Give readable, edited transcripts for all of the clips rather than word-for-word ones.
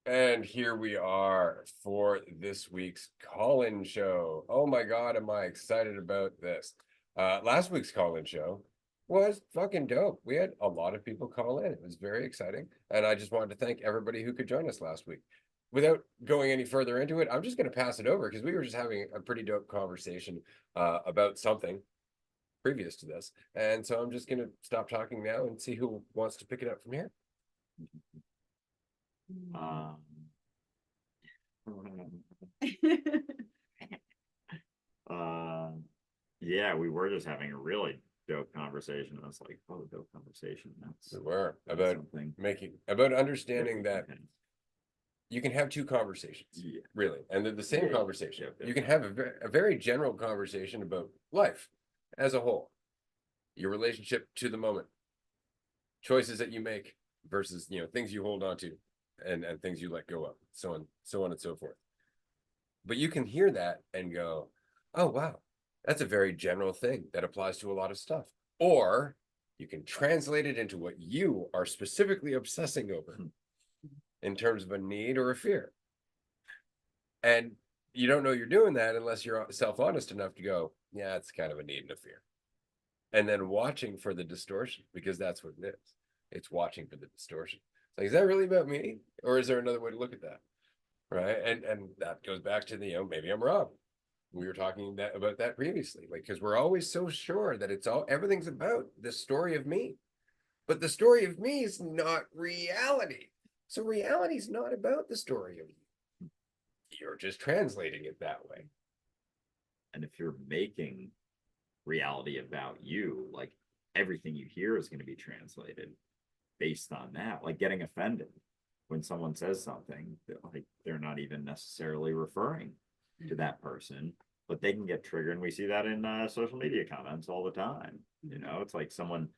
And here we are for this week's call-in show. Oh my God, am I excited about this? Last week's call-in show was fucking dope. We had a lot of people call in. It was very exciting. And I just wanted to thank everybody who could join us last week. Without going any further into it, I'm just going to pass it over because we were just having a pretty dope conversation about something previous to this. And so I'm just going to stop talking now and see who wants to pick it up from here. Um, yeah, we were just having a really dope conversation. I was like, oh, dope conversation. We were that's about something. about understanding that Okay. you can have two conversations, Yeah. really, and they're the same Yeah, conversation. yeah. You can have a very general conversation about life as a whole, your relationship to the moment, choices that you make versus things you hold on to, and things you let go of, so on and so forth. But you can hear that and go, oh wow, that's a very general thing that applies to a lot of stuff. Or you can translate it into what you are specifically obsessing over in terms of a need or a fear. And you don't know you're doing that unless you're self-honest enough to go, yeah, it's kind of a need and a fear. And then watching for the distortion, because that's what it is. It's watching for the distortion. It's like, is that really about me? Or is there another way to look at that? Right. And that goes back to the, maybe I'm wrong. We were talking about that previously, like, because we're always so sure that everything's about the story of me. But the story of me is not reality. So reality is not about the story of you. You're just translating it that way. And if you're making reality about you, like everything you hear is going to be translated based on that, like getting offended when someone says something that, like, they're not even necessarily referring to that person, but they can get triggered. And we see that in social media comments all the time. It's like someone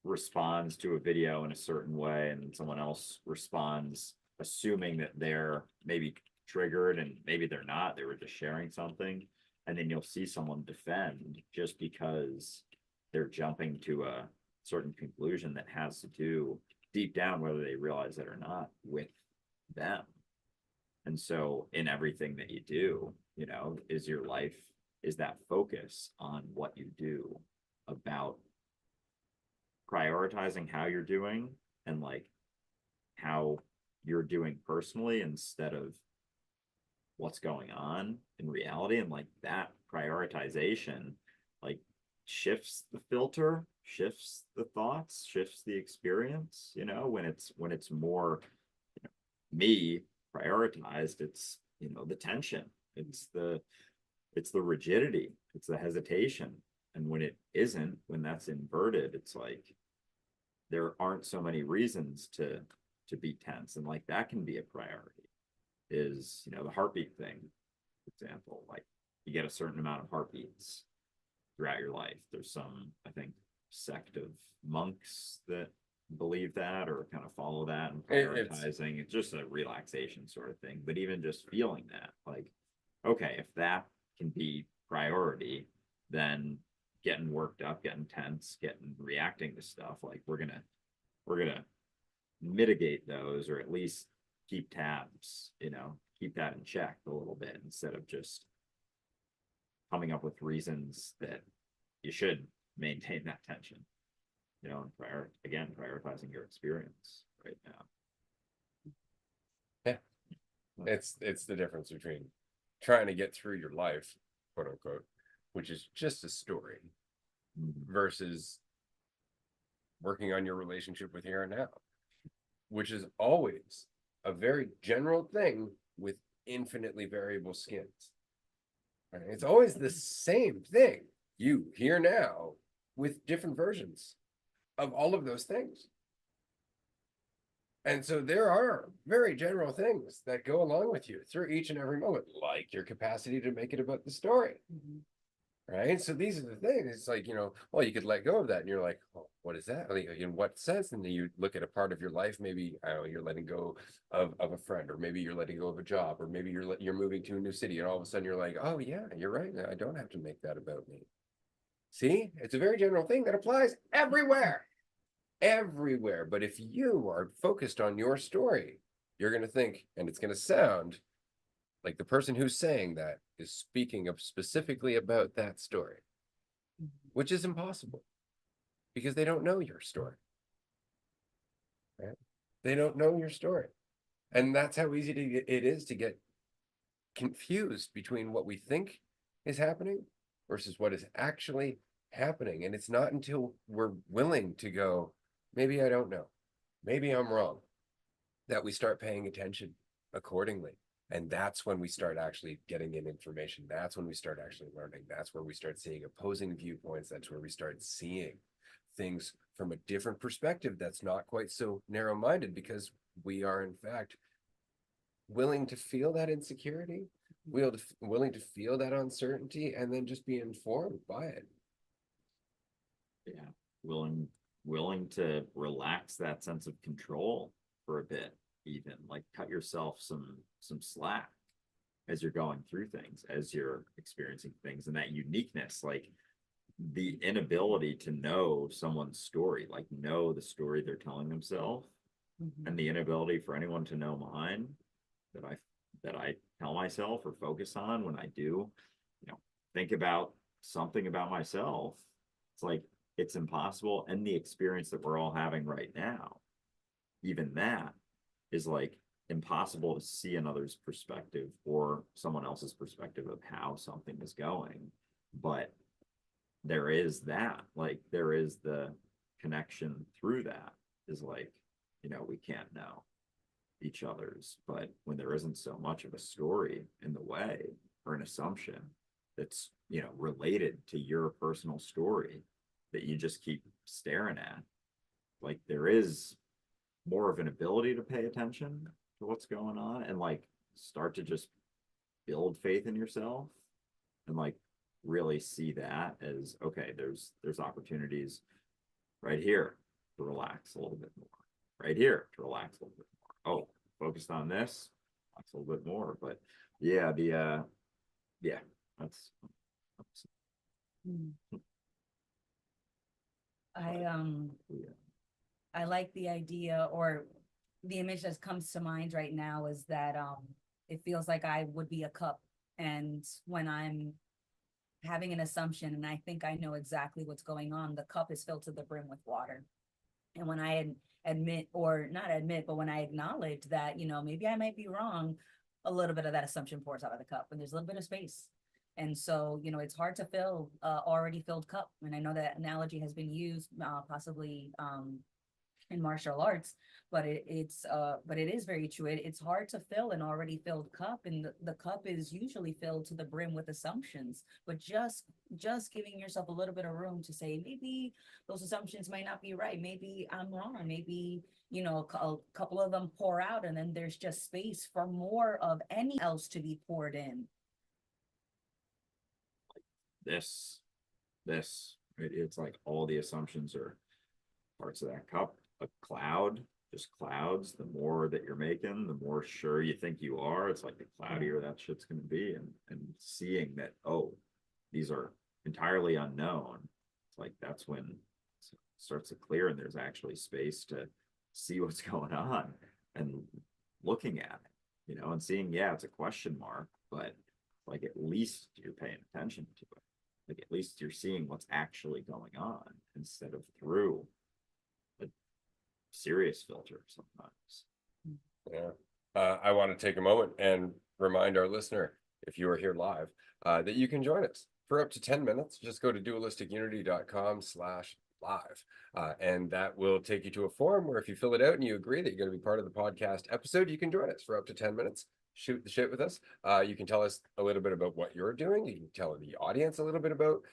responds to a video in a certain way and someone else responds assuming that they're maybe triggered, and maybe they're not, they were just sharing something. And then you'll see someone defend just because they're jumping to a certain conclusion that has to do deep down, whether they realize it or not, with them. And so in everything that you do, is your life, is that focus on what you do about prioritizing how you're doing and like how you're doing personally instead of what's going on in reality. And like that prioritization like shifts the filter, shifts the thoughts, shifts the experience, when it's more me prioritized, it's the tension, it's the rigidity, it's the hesitation. And when it isn't, when that's inverted, it's like there aren't so many reasons to be tense. And like that can be a priority. Is the heartbeat thing, for example, like you get a certain amount of heartbeats throughout your life. There's some, I think, sect of monks that believe that or kind of follow that and prioritizing. It's just a relaxation sort of thing. But even just feeling that, like, okay, if that can be priority, then getting worked up, getting tense, reacting to stuff, like we're gonna mitigate those, or at least keep tabs, keep that in check a little bit instead of just coming up with reasons that you should maintain that tension, and prioritizing your experience right now. Yeah. It's the difference between trying to get through your life, quote unquote, which is just a story, versus working on your relationship with here and now, which is always a very general thing with infinitely variable skins. Right? It's always the same thing, you here now, with different versions of all of those things. And so there are very general things that go along with you through each and every moment, like your capacity to make it about the story. Right. So these are the things. It's like, well, you could let go of that. And you're like, oh, what is that? Like, in what sense? And then you look at a part of your life. Maybe, I don't know, you're letting go of a friend, or maybe you're letting go of a job, or maybe you're moving to a new city. And all of a sudden you're like, oh, yeah, you're right. I don't have to make that about me. See, it's a very general thing that applies everywhere. everywhere. But if you are focused on your story, you're going to think, and it's going to sound like the person who's saying that is speaking of specifically about that story, which is impossible because they don't know your story. Right? They don't know your story. And that's how easy it is to get confused between what we think is happening versus what is actually happening. And it's not until we're willing to go, maybe I don't know, maybe I'm wrong, that we start paying attention accordingly. And that's when we start actually getting in information. That's when we start actually learning. That's where we start seeing opposing viewpoints. That's where we start seeing things from a different perspective that's not quite so narrow-minded, because we are in fact willing to feel that insecurity, willing to feel that uncertainty, and then just be informed by it. Yeah, willing to relax that sense of control for a bit, even like cut yourself some slack as you're going through things, as you're experiencing things, and that uniqueness, like the inability to know someone's story, like know the story they're telling themselves, and the inability for anyone to know mine, that I tell myself or focus on when I do, think about something about myself. It's like it's impossible. And the experience that we're all having right now, even that is like impossible to see another's perspective or someone else's perspective of how something is going. But there is that, like, there is the connection through that, is like, we can't know each other's, but when there isn't so much of a story in the way or an assumption that's, related to your personal story that you just keep staring at, like there is more of an ability to pay attention to what's going on and like start to just build faith in yourself and like really see that as, okay, there's opportunities right here to relax a little bit more, right here to relax a little bit more. Oh, focused on this, relax a little bit more. But yeah, yeah, that's yeah. I like the idea, or the image that comes to mind right now is that it feels like I would be a cup, and when I'm having an assumption and I think I know exactly what's going on, the cup is filled to the brim with water. And when I admit, or not admit, but when I acknowledge that, maybe I might be wrong, a little bit of that assumption pours out of the cup and there's a little bit of space. And so, it's hard to fill already filled cup. And I know that analogy has been used possibly in martial arts, but it is very true. It's hard to fill an already filled cup, and the cup is usually filled to the brim with assumptions. But just giving yourself a little bit of room to say, maybe those assumptions might not be right. Maybe I'm wrong. Maybe a couple of them pour out, and then there's just space for more of any else to be poured in. this it's like all the assumptions are parts of that cup. A cloud, just clouds, the more that you're making, the more sure you think you are, it's like the cloudier that shit's going to be. And seeing that, oh, these are entirely unknown, it's like that's when it starts to clear and there's actually space to see what's going on and looking at it, and seeing, yeah, it's a question mark, but like at least you're paying attention to it. Like at least you're seeing what's actually going on instead of through a serious filter sometimes. Yeah. I want to take a moment and remind our listener, if you are here live, that you can join us for up to 10 minutes. Just go to dualisticunity.com/live. And that will take you to a form where if you fill it out and you agree that you're going to be part of the podcast episode, you can join us for up to 10 minutes. Shoot the shit with us. You can tell us a little bit about what you're doing. You can tell the audience a little bit about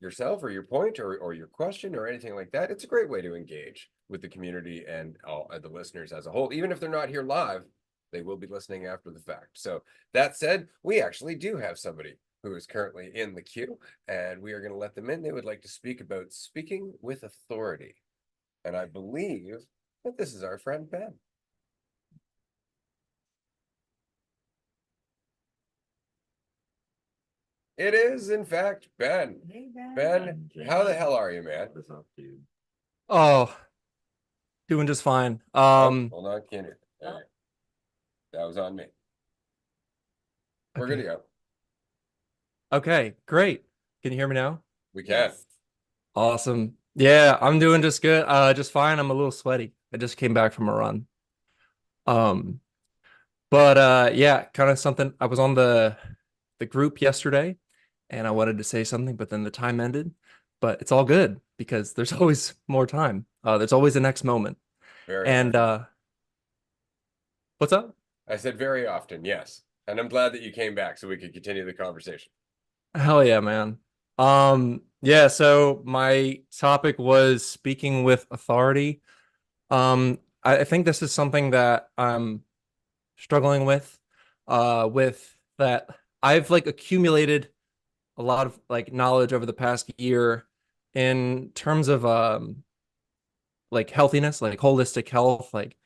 yourself or your point or your question or anything like that. It's a great way to engage with the community and all the listeners as a whole. Even if they're not here live, they will be listening after the fact. So that said, we actually do have somebody who is currently in the queue, and we are going to let them in. They would like to speak about speaking with authority. And I believe that this is our friend Ben. It is, in fact, Ben. Hey, Ben. Ben, how the hell are you, man? This up, dude. Oh, Doing just fine. Oh, hold on, can't hear. All right. That was on me. We're good to go. Okay, great. Can you hear me now? We can. Awesome. Yeah, I'm doing just good. Just fine. I'm a little sweaty. I just came back from a run. Um, but yeah, kind of something. I was on the group yesterday and I wanted to say something, but then the time ended. But it's all good because there's always more time. There's always the next moment. Very And often. what's up? I said very often, yes. And I'm glad that you came back so we could continue the conversation. Hell yeah, man. Yeah, so my topic was speaking with authority. I think this is something that I'm struggling with that I've like accumulated a lot of like knowledge over the past year in terms of like healthiness, like holistic health, like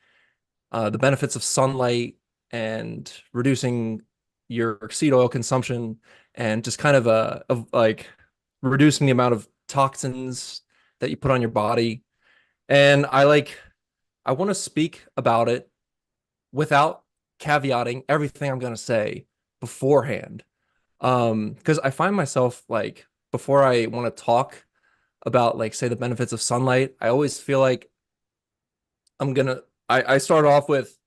the benefits of sunlight and reducing your seed oil consumption and just kind of like reducing the amount of toxins that you put on your body. And I want to speak about it without caveating everything I'm going to say beforehand. Because I find myself like before I want to talk about like say the benefits of sunlight, I always feel like I'm gonna I start off with,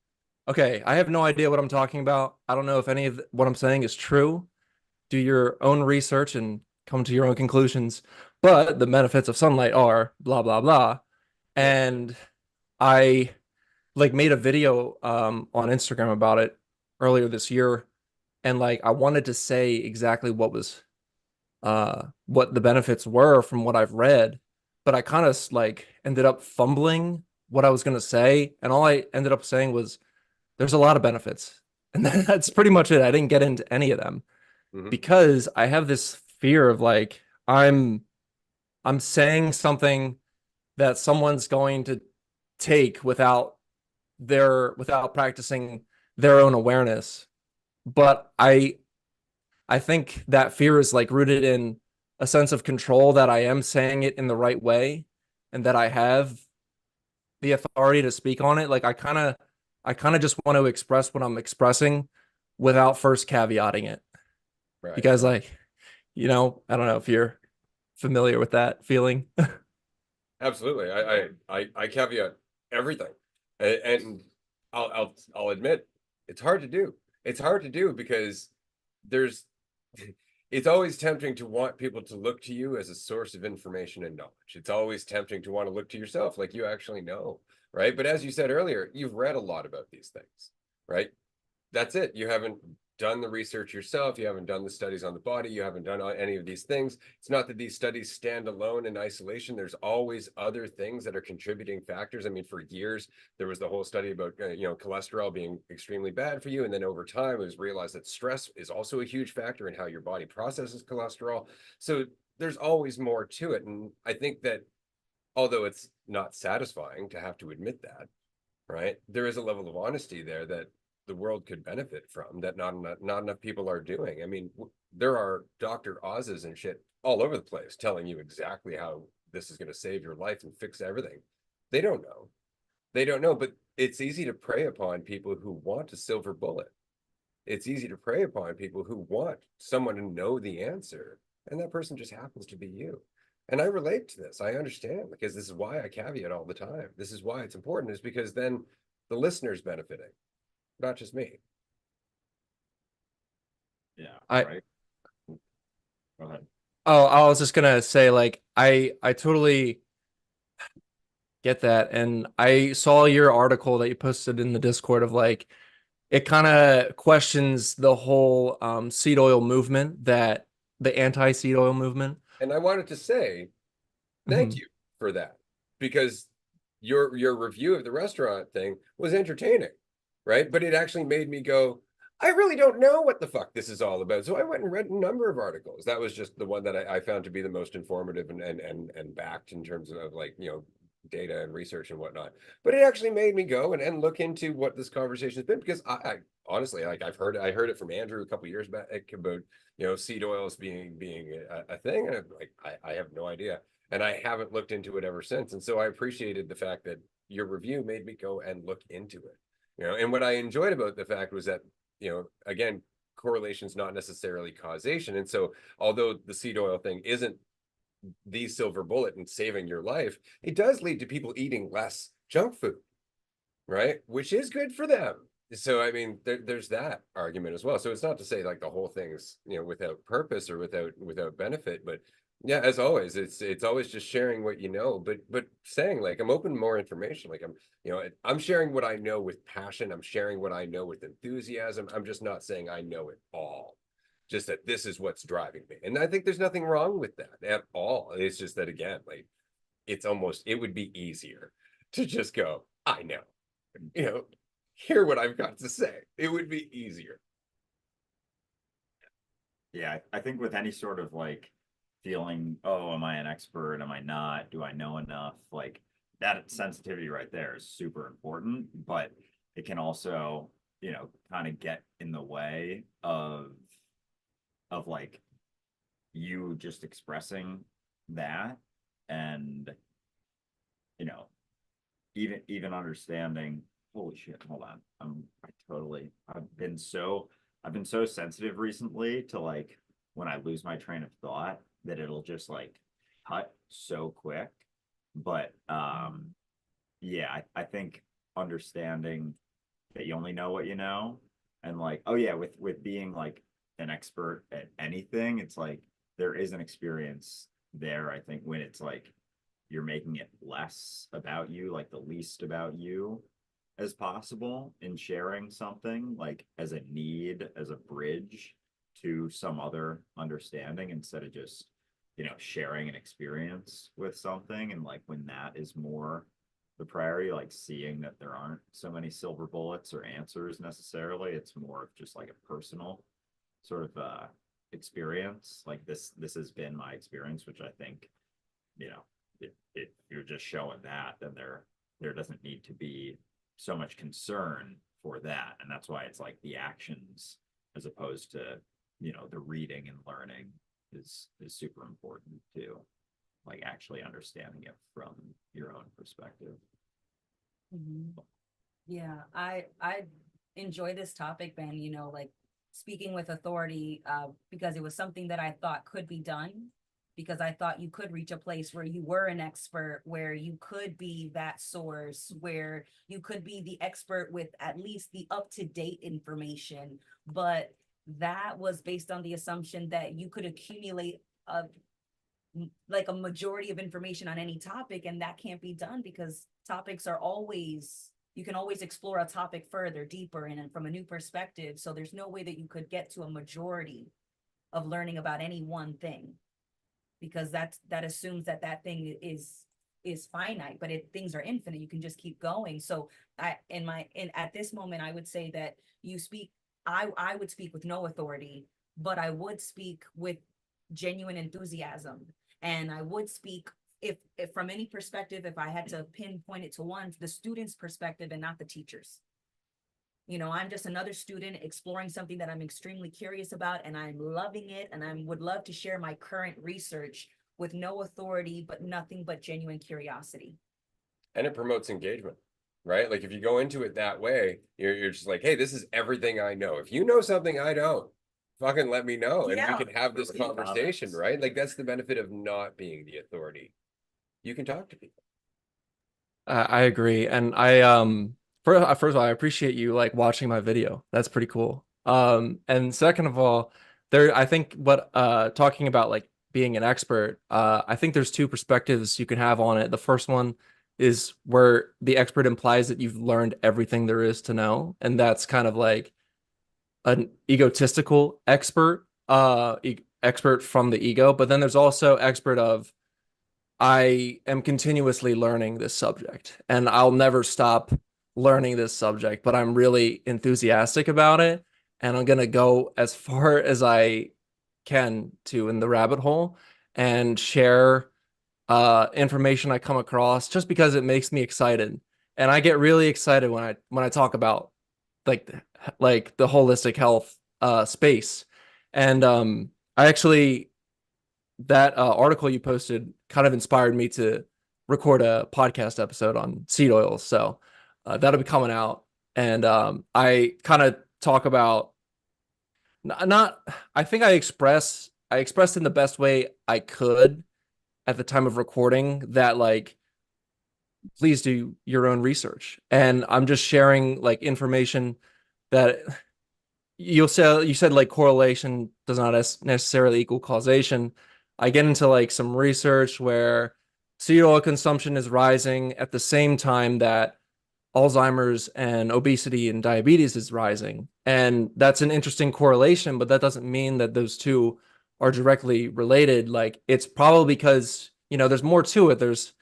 okay, I have no idea what I'm talking about. I don't know if any of what I'm saying is true. Do your own research and come to your own conclusions. But the benefits of sunlight are blah blah blah. Yeah. And I like made a video on Instagram about it earlier this year, and like I wanted to say exactly what the benefits were from what I've read, but I kind of like ended up fumbling what I was going to say, and all I ended up saying was there's a lot of benefits. And that's pretty much it. I didn't get into any of them Mhm. because I have this fear of like I'm saying something that someone's going to take without practicing their own awareness. But I think that fear is like rooted in a sense of control that I am saying it in the right way and that I have the authority to speak on it. Like I kind of just want to express what I'm expressing without first caveating it. Right. Because like, I don't know if you're familiar with that feeling. Absolutely. I caveat everything. And I'll admit it's hard to do. It's hard to do because there's it's always tempting to want people to look to you as a source of information and knowledge. It's always tempting to want to look to yourself like you actually know, right? But as you said earlier, you've read a lot about these things, right? That's it. You haven't done the research yourself. You haven't done the studies on the body. You haven't done any of these things. It's not that these studies stand alone in isolation. There's always other things that are contributing factors. I mean, for years, there was the whole study about, cholesterol being extremely bad for you. And then over time, it was realized that stress is also a huge factor in how your body processes cholesterol. So there's always more to it. And I think that although it's not satisfying to have to admit that, right? There is a level of honesty there that the world could benefit from that not enough people are doing. I mean, there are Dr. Oz's and shit all over the place telling you exactly how this is going to save your life and fix everything. They don't know. They don't know, but it's easy to prey upon people who want a silver bullet. It's easy to prey upon people who want someone to know the answer, and that person just happens to be you. And I relate to this. I understand because this is why I caveat all the time. This is why it's important, is because then the listener's benefiting, not just me. Yeah, I right. Go ahead. Oh, I was just gonna say like I totally get that. And I saw your article that you posted in the Discord of like it kind of questions the whole seed oil movement, that the anti-seed oil movement. And I wanted to say thank Mhm. you for that, because your review of the restaurant thing was entertaining, right? But it actually made me go, I really don't know what the fuck this is all about. So I went and read a number of articles. That was just the one that I found to be the most informative and backed in terms of like, data and research and whatnot. But it actually made me go and look into what this conversation has been, because I honestly, like, I heard it from Andrew a couple years back about seed oils being a thing, and I have no idea. And I haven't looked into it ever since. And so I appreciated the fact that your review made me go and look into it. And what I enjoyed about the fact was that, again, correlation is not necessarily causation. And so although the seed oil thing isn't the silver bullet in saving your life, it does lead to people eating less junk food, right? Which is good for them. So I mean, there's that argument as well. So it's not to say like the whole thing's without purpose or without benefit, but yeah, as always, it's always just sharing what you know, but saying like I'm open to more information. Like I'm sharing what I know with passion. I'm sharing what I know with enthusiasm. I'm just not saying I know it all. Just that this is what's driving me. And I think there's nothing wrong with that at all. It's just that again, like it would be easier to just go, I know, hear what I've got to say. It would be easier. Yeah, I think with any sort of like feeling, oh, am I an expert? Am I not? Do I know enough? Like that sensitivity right there is super important, but it can also, kind of get in the way of like you just expressing that and even understanding, holy shit, hold on. I've been so sensitive recently to like when I lose my train of thought that it'll just like cut so quick. But yeah, I think understanding that you only know what you know, and like, oh yeah, with being like an expert at anything, it's like there is an experience there, I think, when it's like you're making it less about you, like the least about you as possible in sharing something like as a need, as a bridge to some other understanding instead of just, sharing an experience with something. And like when that is more the priority, like seeing that there aren't so many silver bullets or answers necessarily, it's more of just like a personal sort of experience. Like this has been my experience, which I think, if you're just showing that, then there doesn't need to be so much concern for that. And that's why it's like the actions as opposed to, the reading and learning is super important too. Like actually understanding it from your own perspective. Yeah, I enjoy this topic, Ben, like speaking with authority, because it was something that I thought could be done, because I thought you could reach a place where you were an expert, where you could be that source, where you could be the expert with at least the up-to-date information. But that was based on the assumption that you could accumulate a majority of information on any topic, and that can't be done because topics are always, you can always explore a topic further, deeper, and from a new perspective. So there's no way that you could get to a majority of learning about any one thing, because that assumes that thing is finite. But if things are infinite, you can just keep going. So at this moment, I would say that I would speak with no authority, but I would speak with genuine enthusiasm. And I would speak, if from any perspective, if I had to pinpoint it to one, the student's perspective and not the teacher's. I'm just another student exploring something that I'm extremely curious about, and I'm loving it. And I would love to share my current research with no authority, but nothing but genuine curiosity. And it promotes engagement, right? Like if you go into it that way, you're just like, hey, this is everything I know. If you know something I don't, fucking let me know, and we can have this conversation, right? Like that's the benefit of not being the authority. You can talk to people. I agree, and first of all, I appreciate you like watching my video. That's pretty cool. And second of all, I think what talking about like being an expert, I think there's two perspectives you can have on it. The first one is where the expert implies that you've learned everything there is to know, and that's kind of like an egotistical expert, expert from the ego. But then there's also expert of, I am continuously learning this subject and I'll never stop learning this subject, but I'm really enthusiastic about it and I'm going to go as far as I can to in the rabbit hole and share information I come across just because it makes me excited. And I get really excited when I talk about like the holistic health space. And I actually that article you posted kind of inspired me to record a podcast episode on seed oils. So that'll be coming out. And I kind of talk about not I think I expressed in the best way I could at the time of recording that like please do your own research. And I'm just sharing like information that you said like correlation does not necessarily equal causation. I get into like some research where seed oil consumption is rising at the same time that Alzheimer's and obesity and diabetes is rising. And that's an interesting correlation, but that doesn't mean that those two are directly related. Like it's probably because, you know, there's more to it. There's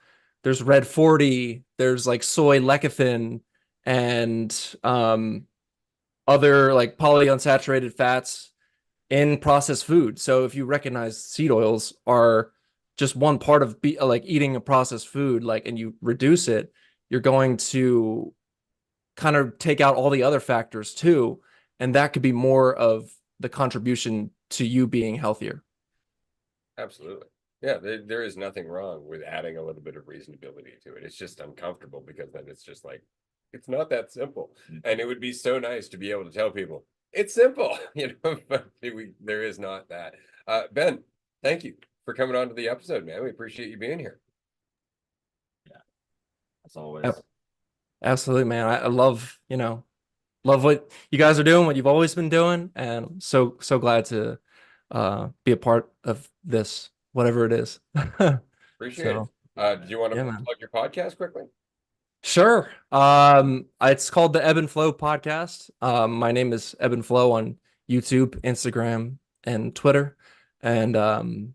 red 40, there's like soy lecithin and other like polyunsaturated fats in processed food. So if you recognize seed oils are just one part of like eating a processed food, like, and you reduce it, you're going to kind of take out all the other factors too. And that could be more of the contribution to you being healthier. Absolutely. Yeah, there is nothing wrong with adding a little bit of reasonability to it. It's just uncomfortable because then it's just like, it's not that simple. And it would be so nice to be able to tell people it's simple, you know, but there is not that. Ben, thank you for coming on to the episode, man. We appreciate you being here. As always. Yep. Absolutely, man. I love, you know, love what you guys are doing, what you've always been doing. And I'm so glad to be a part of this, whatever it is. Appreciate So, it. Do you want to yeah, man. plug your podcast quickly? Sure. It's called the Ebb and Flow podcast. My name is Ebb and Flow on YouTube, Instagram, and Twitter. And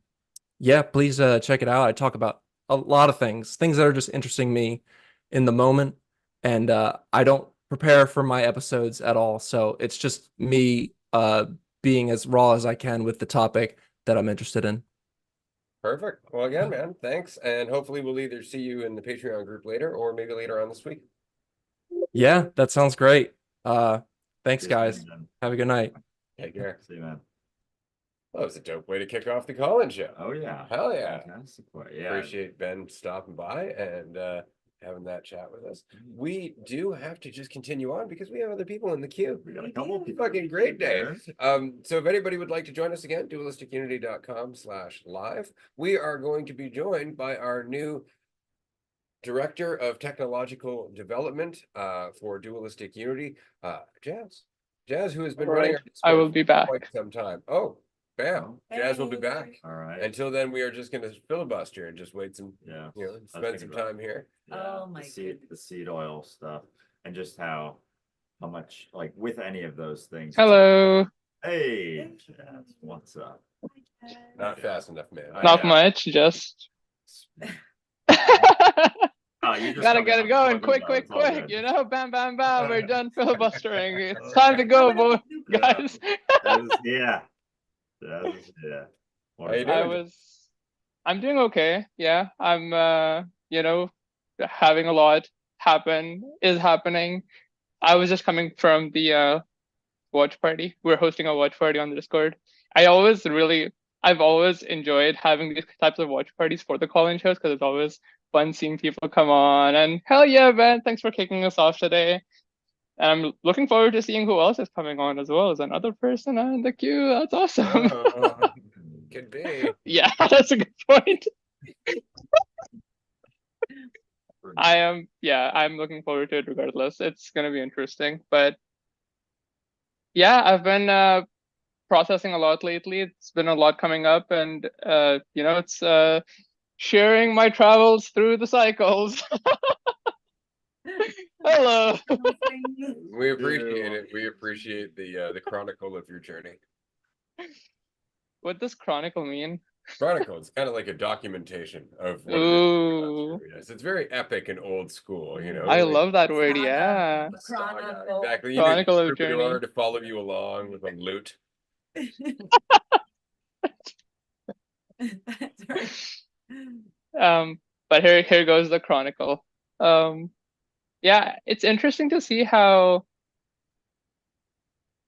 yeah, please check it out. I talk about a lot of things that are just interesting me in the moment. And I don't prepare for my episodes at all. So it's just me being as raw as I can with the topic that I'm interested in. Perfect. Well, again, man, thanks. And hopefully we'll either see you in the Patreon group later or maybe later on this week. Yeah, that sounds great. Thanks, Cheers, guys. man. Have a good night. Take care. See you, man. That was a dope way to kick off the call-in show. Oh yeah. Hell yeah. Fantastic way. Yeah. Appreciate Ben stopping by and having that chat with us. We do have to just continue on because we have other people in the queue. We got a couple people. Fucking great day. there. So if anybody would like to join us again, dualistiCunity.com/live. We are going to be joined by our new Director of Technological Development for Dualistic Unity, Jazz. Jazz, who has been running our I will Discord be for back. quite some time. Oh, bam. Jazz will be back. All right. Until then, we are just going to filibuster and just wait some, Yeah. you know, That's spend some good. time here. Oh my the seed oil stuff and just how much like with any of those things. Hello. Hey, Jazz, what's up? Not fast enough, man. Not much, just You just gotta come get in it going on quick, talking quick, about it, it's all quick. good. You know, bam, bam, bam. We're done filibustering. It's time to go, boy, guys. Yeah. Yeah. How you doing? I'm doing okay. Yeah, I'm you know, having a lot is happening. I was just coming from the watch party. We're hosting a watch party on the Discord. I've always enjoyed having these types of watch parties for the call-in shows because it's always fun seeing people come on. And hell yeah, Ben, thanks for kicking us off today. And I'm looking forward to seeing who else is coming on as well as another person in the queue. That's awesome. Could be. Yeah, that's a good point. I'm looking forward to it regardless. It's gonna be interesting. But yeah, I've been processing a lot lately. It's been a lot coming up, and you know, it's sharing my travels through the cycles. Hello. We appreciate it. We appreciate the chronicle of your journey. What does chronicle mean? Chronicle, it's kind of like a documentation of what Ooh. it is. Yes, it's very epic and old school, you know. I like love that word, Saga. yeah. saga, Chronicle. exactly. You Chronicle need of a troubadour journey. to follow you along with a lute. That's right. But here goes the chronicle. Yeah, it's interesting to see how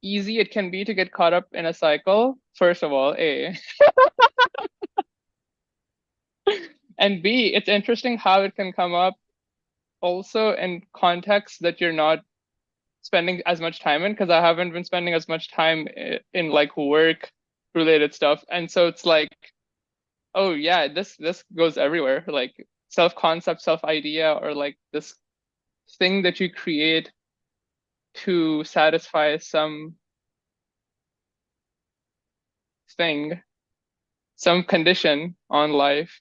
easy it can be to get caught up in a cycle. First of all, And B, it's interesting how it can come up also in contexts that you're not spending as much time in, because I haven't been spending as much time in like work related stuff. And so it's like, oh yeah, this goes everywhere. Like self-concept, self-idea, or like this thing that you create to satisfy some thing, some condition on life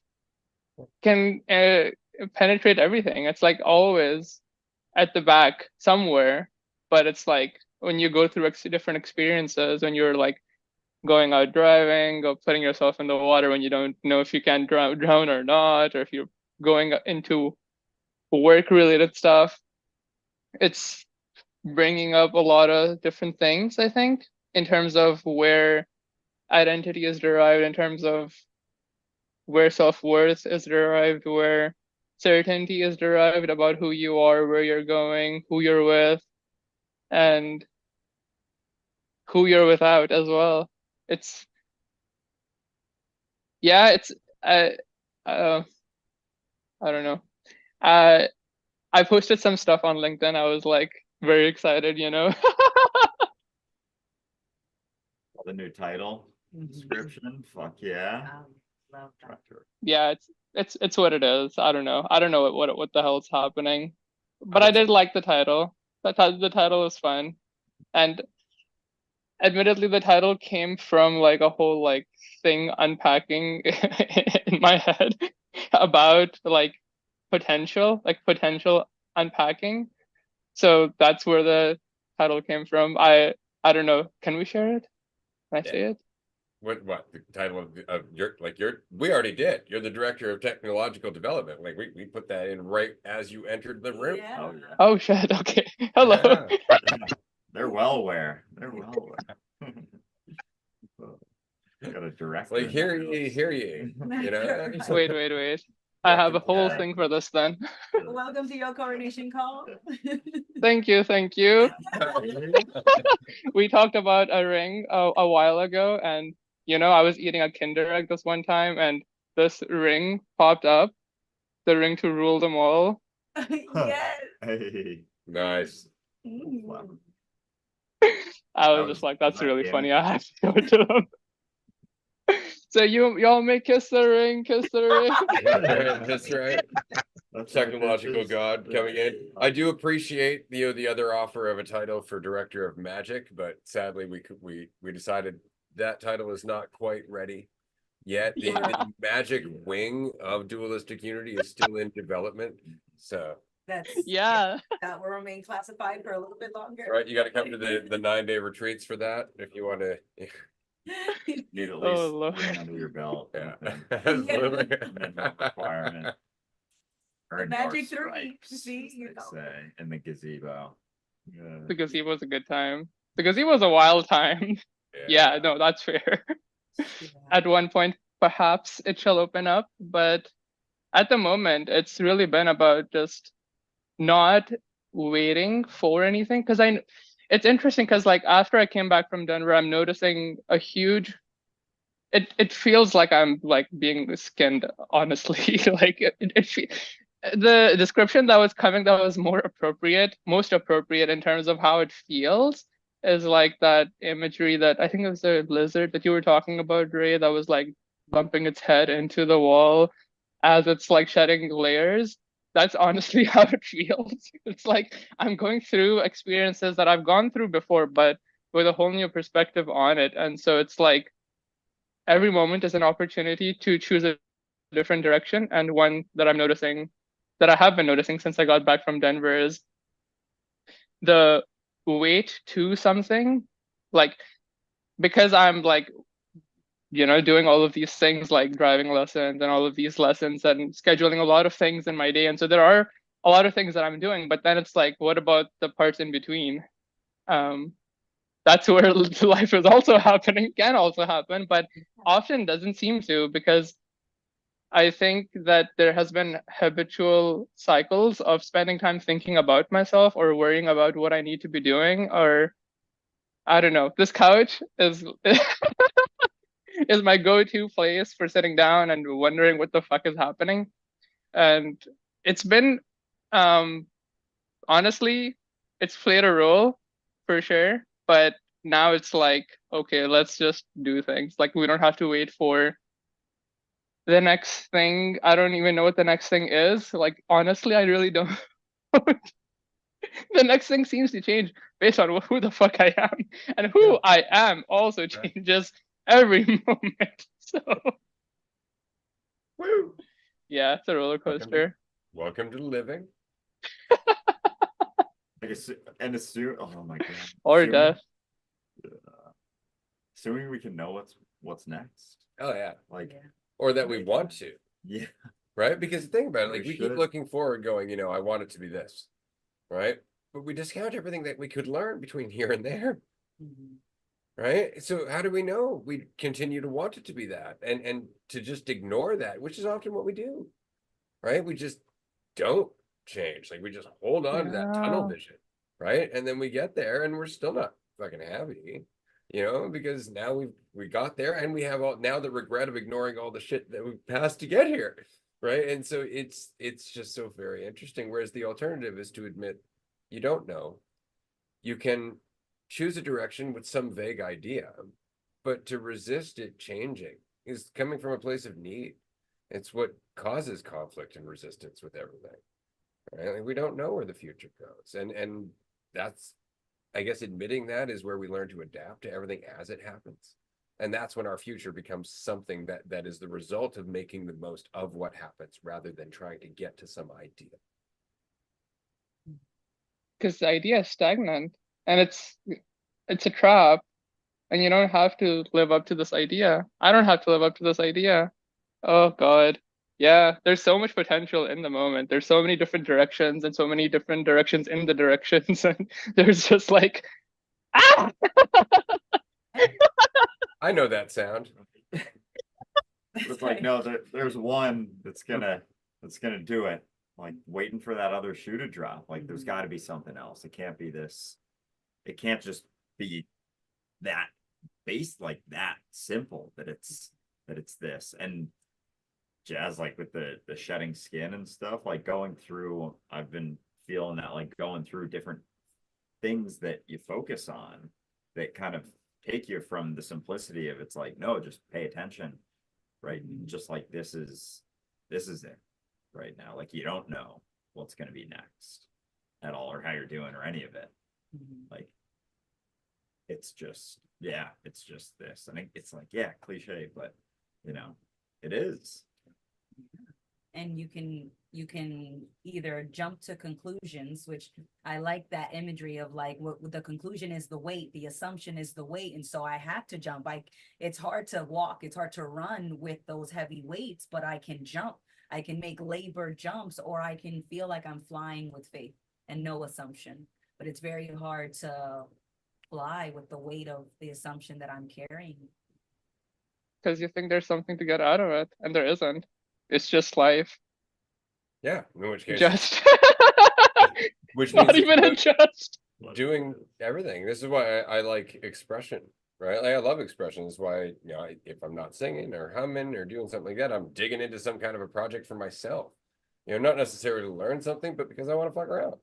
can penetrate everything. It's like always at the back somewhere, but it's like when you go through different experiences, when you're like going out driving or putting yourself in the water when you don't know if you can drown or not, or if you're going into work related stuff, it's bringing up a lot of different things, I think, in terms of where identity is derived, in terms of where self-worth is derived, where certainty is derived about who you are, where you're going, who you're with, and who you're without as well. It's yeah, it's uh I don't know. I posted some stuff on LinkedIn. I was like very excited, you know. The new title description. Fuck yeah. Love that. Yeah, it's what it is. I don't know. I don't know what the hell's happening. But I I would did like the title. The title was fun. And admittedly, the title came from like a whole like thing unpacking in my head about like potential unpacking. So that's where the title came from. I don't know. Can we share it? Can I Yeah. say it? What the title of your we already did. You're the director of technological development. Like we put that in right as you entered the room. Yeah. Oh yeah. Oh shit. Okay. Hello. Yeah. They're well aware. They're well aware. Got a director. Like in hear the ye, house. hear ye. You know? Wait. I have a whole Yeah. thing for this then. Welcome to your coronation call. Thank you. We talked about a ring a while ago, and you know, I was eating a Kinder Egg this one time, and this ring popped up, the ring to rule them all. Yes. Hey. Nice. Mm. I That was just was- like, was that's that really gimmick? funny. I have to go to them. So y'all may kiss the ring. That's right. That's Technological bitches. god coming in. I do appreciate the other offer of a title for director of magic, but sadly we decided that title is not quite ready yet. The magic wing of Dualistic Unity is still in development. So That's Yeah. that will remain classified for a little bit longer. right, you gotta come to the 9-day retreats for that if you want to. Need at Oh, least Lord. 3 under your belt. Yeah. Minimum requirement. Earn your magic three, stripes, see, as you they know. say, in the gazebo. Yeah. The gazebo was a good time. The gazebo was a wild time. Yeah, no, that's fair. At one point, perhaps it shall open up, but at the moment, it's really been about just not waiting for anything. Because it's interesting because like after I came back from Denver, I'm noticing a huge. It feels like I'm like being skinned, honestly. Like the description that was coming that was most appropriate in terms of how it feels is like that imagery that I think it was the lizard that you were talking about, Ray, that was like bumping its head into the wall as it's like shedding layers. That's honestly how it feels. It's like I'm going through experiences that I've gone through before, but with a whole new perspective on it. And so it's like every moment is an opportunity to choose a different direction. And one that I have been noticing since I got back from Denver is the weight to something. Like, because I'm like, you know, doing all of these things like driving lessons and all of these lessons and scheduling a lot of things in my day. And so there are a lot of things that I'm doing, but then it's like, what about the parts in between? That's where life is also happening, can also happen, but often doesn't seem to, because I think that there has been habitual cycles of spending time thinking about myself or worrying about what I need to be doing, or I don't know. This couch is is my go-to place for sitting down and wondering what the fuck is happening. And it's been, honestly, it's played a role for sure, but now it's like, okay, let's just do things. Like, we don't have to wait for the next thing. I don't even know what the next thing is. Like, honestly, I really don't. The next thing seems to change based on who the fuck I am, and who Yeah. I am also Right. changes every moment. So Woo! yeah, it's a roller coaster. Welcome to living. Like, and assume, oh my god. Or Assuming- death. Assuming we can know what's next. Oh yeah. Like, Yeah. Or that we want to, yeah. right? Because think about it, We like we keep should. looking forward going, I want it to be this, right? But we discount everything that we could learn between here and there, Mhm. right? So how do we know we continue to want it to be that and to just ignore that, which is often what we do, right? We just don't change. Like we just hold on to that tunnel Yeah. vision, right? And then we get there and we're still not fucking happy, because now we got there and we have all now the regret of ignoring all the shit that we passed to get here, right? And so it's just so very interesting. Whereas the alternative is to admit you don't know. You can choose a direction with some vague idea, but to resist it changing is coming from a place of need. It's what causes conflict and resistance with everything. Right? Like we don't know where the future goes. And that's, I guess, admitting that is where we learn to adapt to everything as it happens. And that's when our future becomes something that is the result of making the most of what happens rather than trying to get to some idea. Because the idea is stagnant, and it's a trap, and you don't have to live up to this idea. I don't have to live up to this idea. Oh God. Yeah, there's so much potential in the moment. There's so many different directions and so many different directions in the directions. And there's just like, ah! I know that sound. It's like, no, there's one that's gonna do it. Like waiting for that other shoe to drop. Like there's got to be something else. It can't be this. It can't just be that base, like that simple that it's this. And Jazz, like with the shedding skin and stuff, like going through, I've been feeling that, like going through different things that you focus on that kind of take you from the simplicity of it's like, no, just pay attention, right? Just like this is it right now. Like you don't know what's going to be next at all, or how you're doing, or any of it. Mhm. Like it's just, yeah, it's just this. I think it's like, yeah, cliche, but it is. And you can either jump to conclusions, which I like that imagery of like what the conclusion is the weight, the assumption is the weight, and so I have to jump. It's hard to walk, it's hard to run with those heavy weights, but I can jump. I can make labor jumps, or I can feel like I'm flying with faith and no assumption. But it's very hard to fly with the weight of the assumption that I'm carrying. Because you think there's something to get out of it, and there isn't. It's just life. Yeah, in which case, Just which not means it's even a about just. doing everything. This is why I like expression, right? Like I love expression. This is why, if I'm not singing or humming or doing something like that, I'm digging into some kind of a project for myself. Not necessarily to learn something, but because I want to fuck around.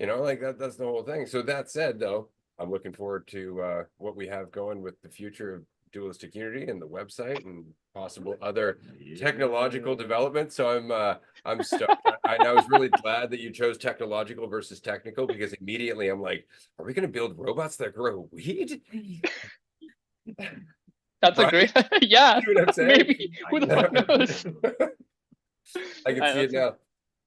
Like that's the whole thing. So that said, though, I'm looking forward to what we have going with the future of Dualistic Unity and the website and possible other technological development. So I'm stoked. I was really glad that you chose technological versus technical, because immediately I'm like, are we going to build robots that grow weed? That's a great, yeah, You know what I'm saying? maybe. Who the fuck knows? I can Alright, see it that's- now.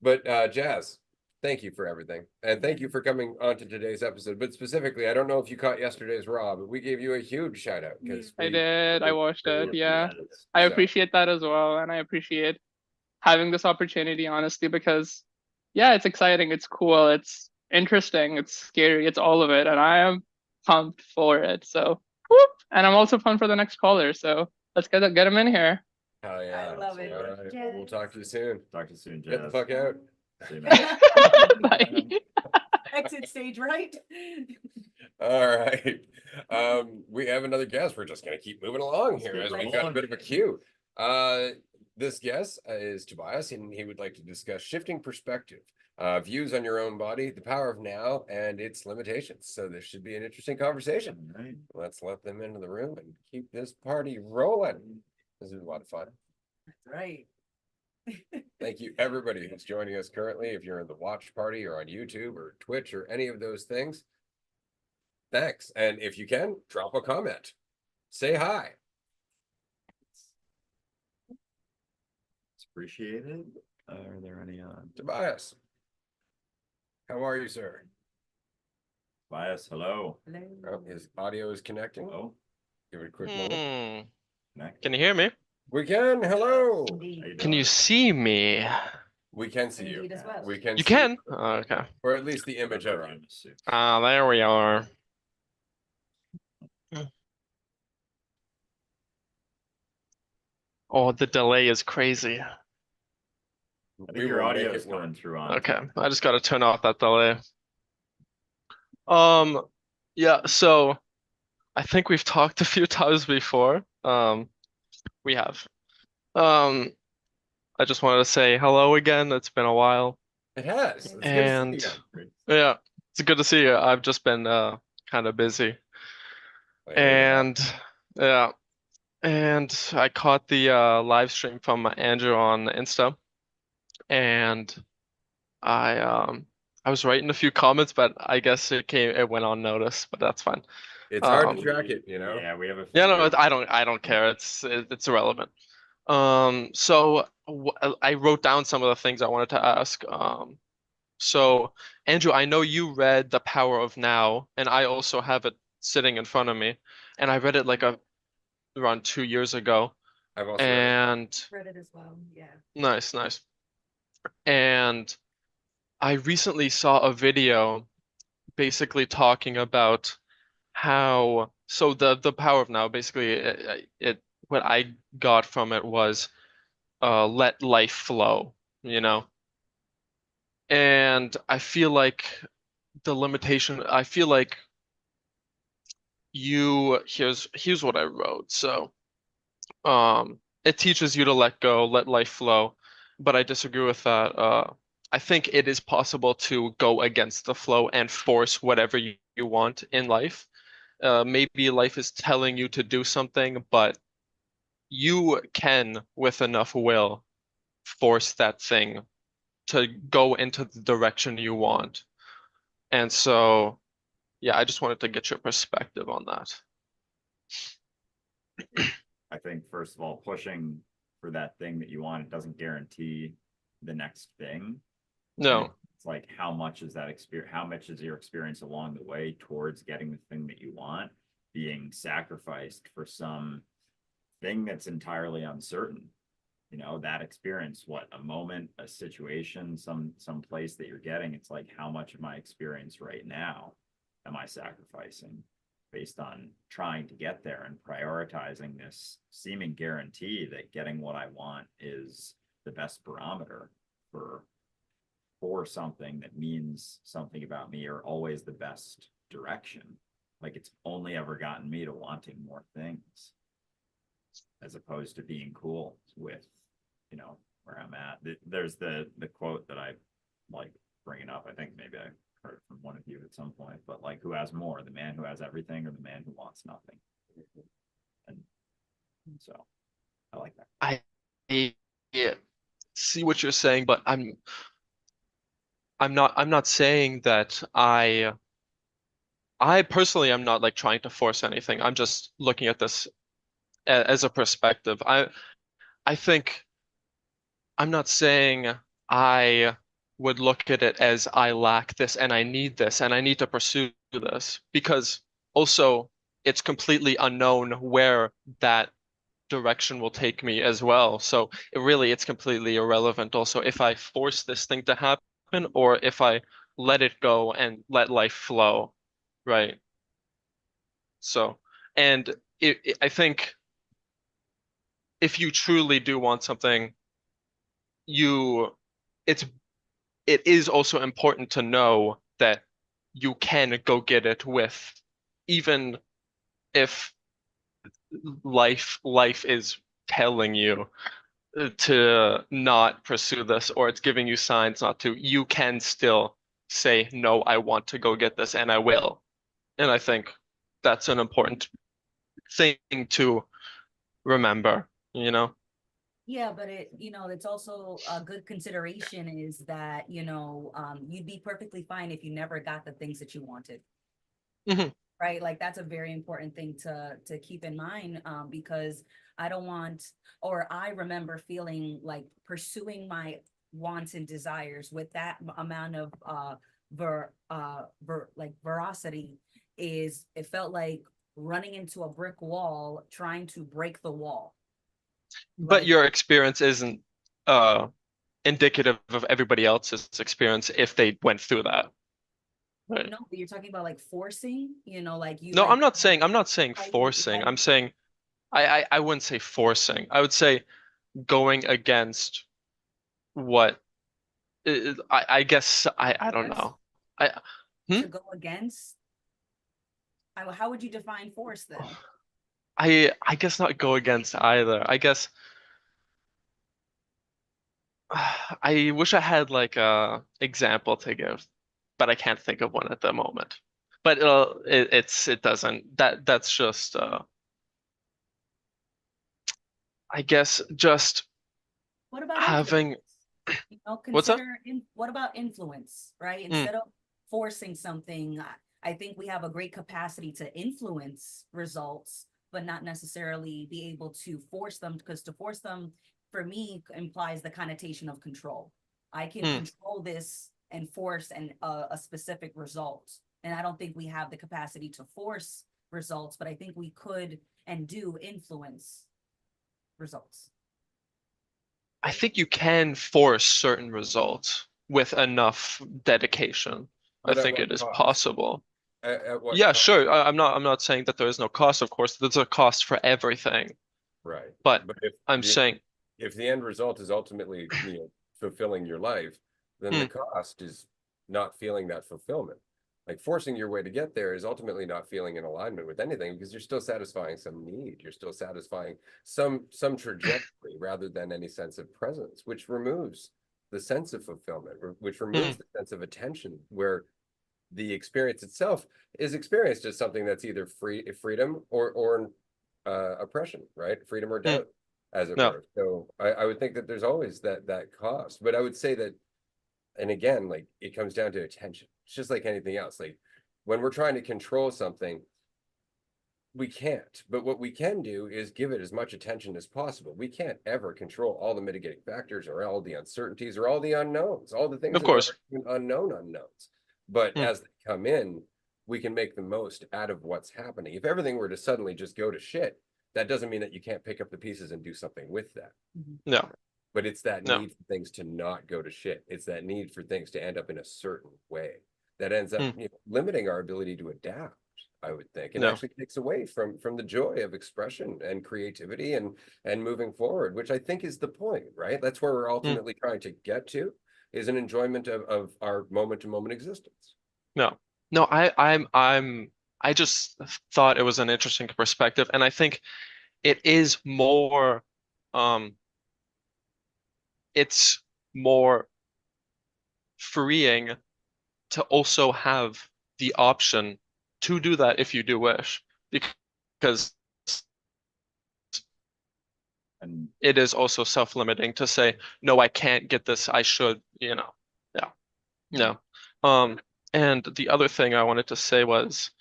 But Jazz, thank you for everything. And thank you for coming on to today's episode. But specifically, I don't know if you caught yesterday's Raw, but we gave you a huge shout out because I did. I watched it. really Yeah. appreciate it. I So, appreciate that as well. And I appreciate having this opportunity, honestly, because yeah, it's exciting. It's cool. It's interesting. It's scary. It's all of it. And I am pumped for it. So, whoop. And I'm also pumped for the next caller. So let's get him in here. hell yeah. I love it. All right. Jazz. We'll talk to you soon. Talk to you soon, Get the Jazz. fuck out. See you, man. Bye. Exit stage right. All right. We have another guest. We're just gonna keep moving along here keep as we've moving. got a bit of a queue. This guest is Tobias, and he would like to discuss shifting perspective, views on your own body, the power of now, and its limitations. So this should be an interesting conversation. All right. Let's let them into the room and keep this party rolling. This is a lot of fun. Right. Thank you, everybody who's joining us currently. If you're in the watch party or on YouTube or Twitch or any of those things, thanks. And if you can, drop a comment. Say hi. It's appreciated. Are there any Tobias. How are you, sir? bias? Hello. Oh, his audio is connecting. Hello. Give it a quick moment. Connect. Can you hear me? We can. Hello. How Indeed. you Can you doing? see me? We can see you. Indeed as well. We can. You see can? Oh, okay. or at least the image of Whatever, you. I'm assuming. Ah, there we are. Oh, the delay is crazy. I We think your will make audio it is coming work. through on. Okay, I just gotta turn off that delay. Yeah, so I think we've talked a few times before. We have. I just wanted to say hello again. It's been a while. It has. It's good to see And you. Great. yeah, it's good to see you. I've just been kind of busy. I hear that. And yeah, and I caught the live stream from Andrew on Insta, and I was writing a few comments, but I guess it went on notice, but that's fine. It's hard to Um, track it, you know. Yeah, we have a. Yeah, no, few- I don't care. It's irrelevant. So I wrote down some of the things I wanted to ask. So Andrew, I know you read The Power of Now, and I also have it sitting in front of me, and I read it like around 2 years ago. I've also read it. And Read it as well. Yeah. nice, nice. And I recently saw a video basically talking about how so the power of now basically it what I got from it was let life flow, you know. And I feel like I feel like here's what I wrote. So it teaches you to let go, let life flow, but I disagree with that. I think it is possible to go against the flow and force whatever you want in life. Maybe life is telling you to do something, but you can, with enough will, force that thing to go into the direction you want. And so, yeah, I just wanted to get your perspective on that. I think first of all, pushing for that thing that you want, it doesn't guarantee the next thing. No, It's like how much is that experience? How much is your experience along the way towards getting the thing that you want being sacrificed for some thing that's entirely uncertain? You know, that experience, what, a moment, a situation, some place that you're getting, it's like how much of my experience right now am I sacrificing based on trying to get there and prioritizing this seeming guarantee that getting what I want is the best barometer for something that means something about me, or always the best direction. Like it's only ever gotten me to wanting more things as opposed to being cool with, you know, where I'm at. There's the quote that I like bringing up. I think maybe I heard it from one of you at some point, but like, who has more, the man who has everything or the man who wants nothing? And so I like that. I yeah, see what you're saying, but I'm not saying that I personally am not like trying to force anything. I'm just looking at this as a perspective. I think I'm not saying I would look at it as I lack this and I need this and I need to pursue this, because also it's completely unknown where that direction will take me as well. So it's completely irrelevant also if I force this thing to happen or if I let it go and let life flow, right? So, and I think if you truly do want something, you it's it is also important to know that you can go get it with, even if life is telling you to not pursue this, or it's giving you signs not to, you can still say, no, I want to go get this and I will. And I think that's an important thing to remember, you know? Yeah, but it's also a good consideration is that, you'd be perfectly fine if you never got the things that you wanted. Mhm. Right? Like that's a very important thing to keep in mind, because I don't want, or I remember feeling like pursuing my wants and desires with that amount of veracity is it felt like running into a brick wall trying to break the wall. But Like, your experience isn't indicative of everybody else's experience if they went through that. Right. no, but you're talking about like forcing, like you No, like I'm not saying forcing. I'm saying I wouldn't say forcing. I would say going against what I guess I don't know. I to go against. How would you define force then? I guess not go against either. I guess I wish I had like a example to give, but I can't think of one at the moment. But it doesn't that's just I guess just What about having influence? what's that? What about influence, right? Mm, Instead of forcing something, I think we have a great capacity to influence results, but not necessarily be able to force them, because to force them, for me, implies the connotation of control. I can mm. control this and force a specific result. And I don't think we have the capacity to force results, but I think we could and do influence results. I think you can force certain results with enough dedication. I But at think what it is cost? possible. At what Yeah, cost? sure. I'm not saying that there is no cost, of course. There's a cost for everything. Right. But But I'm saying, if the end result is ultimately, fulfilling your life, then the hmm, cost is not feeling that fulfillment. Like forcing your way to get there is ultimately not feeling in alignment with anything, because you're still satisfying some need. You're still satisfying some trajectory rather than any sense of presence, which removes the sense of fulfillment, which hmm, removes the sense of attention, where the experience itself is experienced as something that's either freedom or oppression, right? Freedom or hmm, doubt, as it no, were. So I would think that there's always that cost, but I would say that, and again, like it comes down to attention. It's just like anything else. Like when we're trying to control something, we can't. But what we can do is give it as much attention as possible. We can't ever control all the mitigating factors or all the uncertainties or all the unknowns, all the things of that are course. even unknown unknowns. But Hmm, as they come in, we can make the most out of what's happening. If everything were to suddenly just go to shit, that doesn't mean that you can't pick up the pieces and do something with that. no, But it's that no. need for things to not go to shit. It's that need for things to end up in a certain way that ends up, Hmm, limiting our ability to adapt, I would think, and no. actually takes away from the joy of expression and creativity and moving forward, which I think is the point, right? That's where we're Hmm, ultimately trying to get to, is an enjoyment of our moment to moment existence. no. No, I just thought it was an interesting perspective, and I think it is more um it's more freeing to also have the option to do that if you do wish, because And it is also self-limiting to say, no, I can't get this, I should, Yeah. Yeah. Um, and the other thing I wanted to say was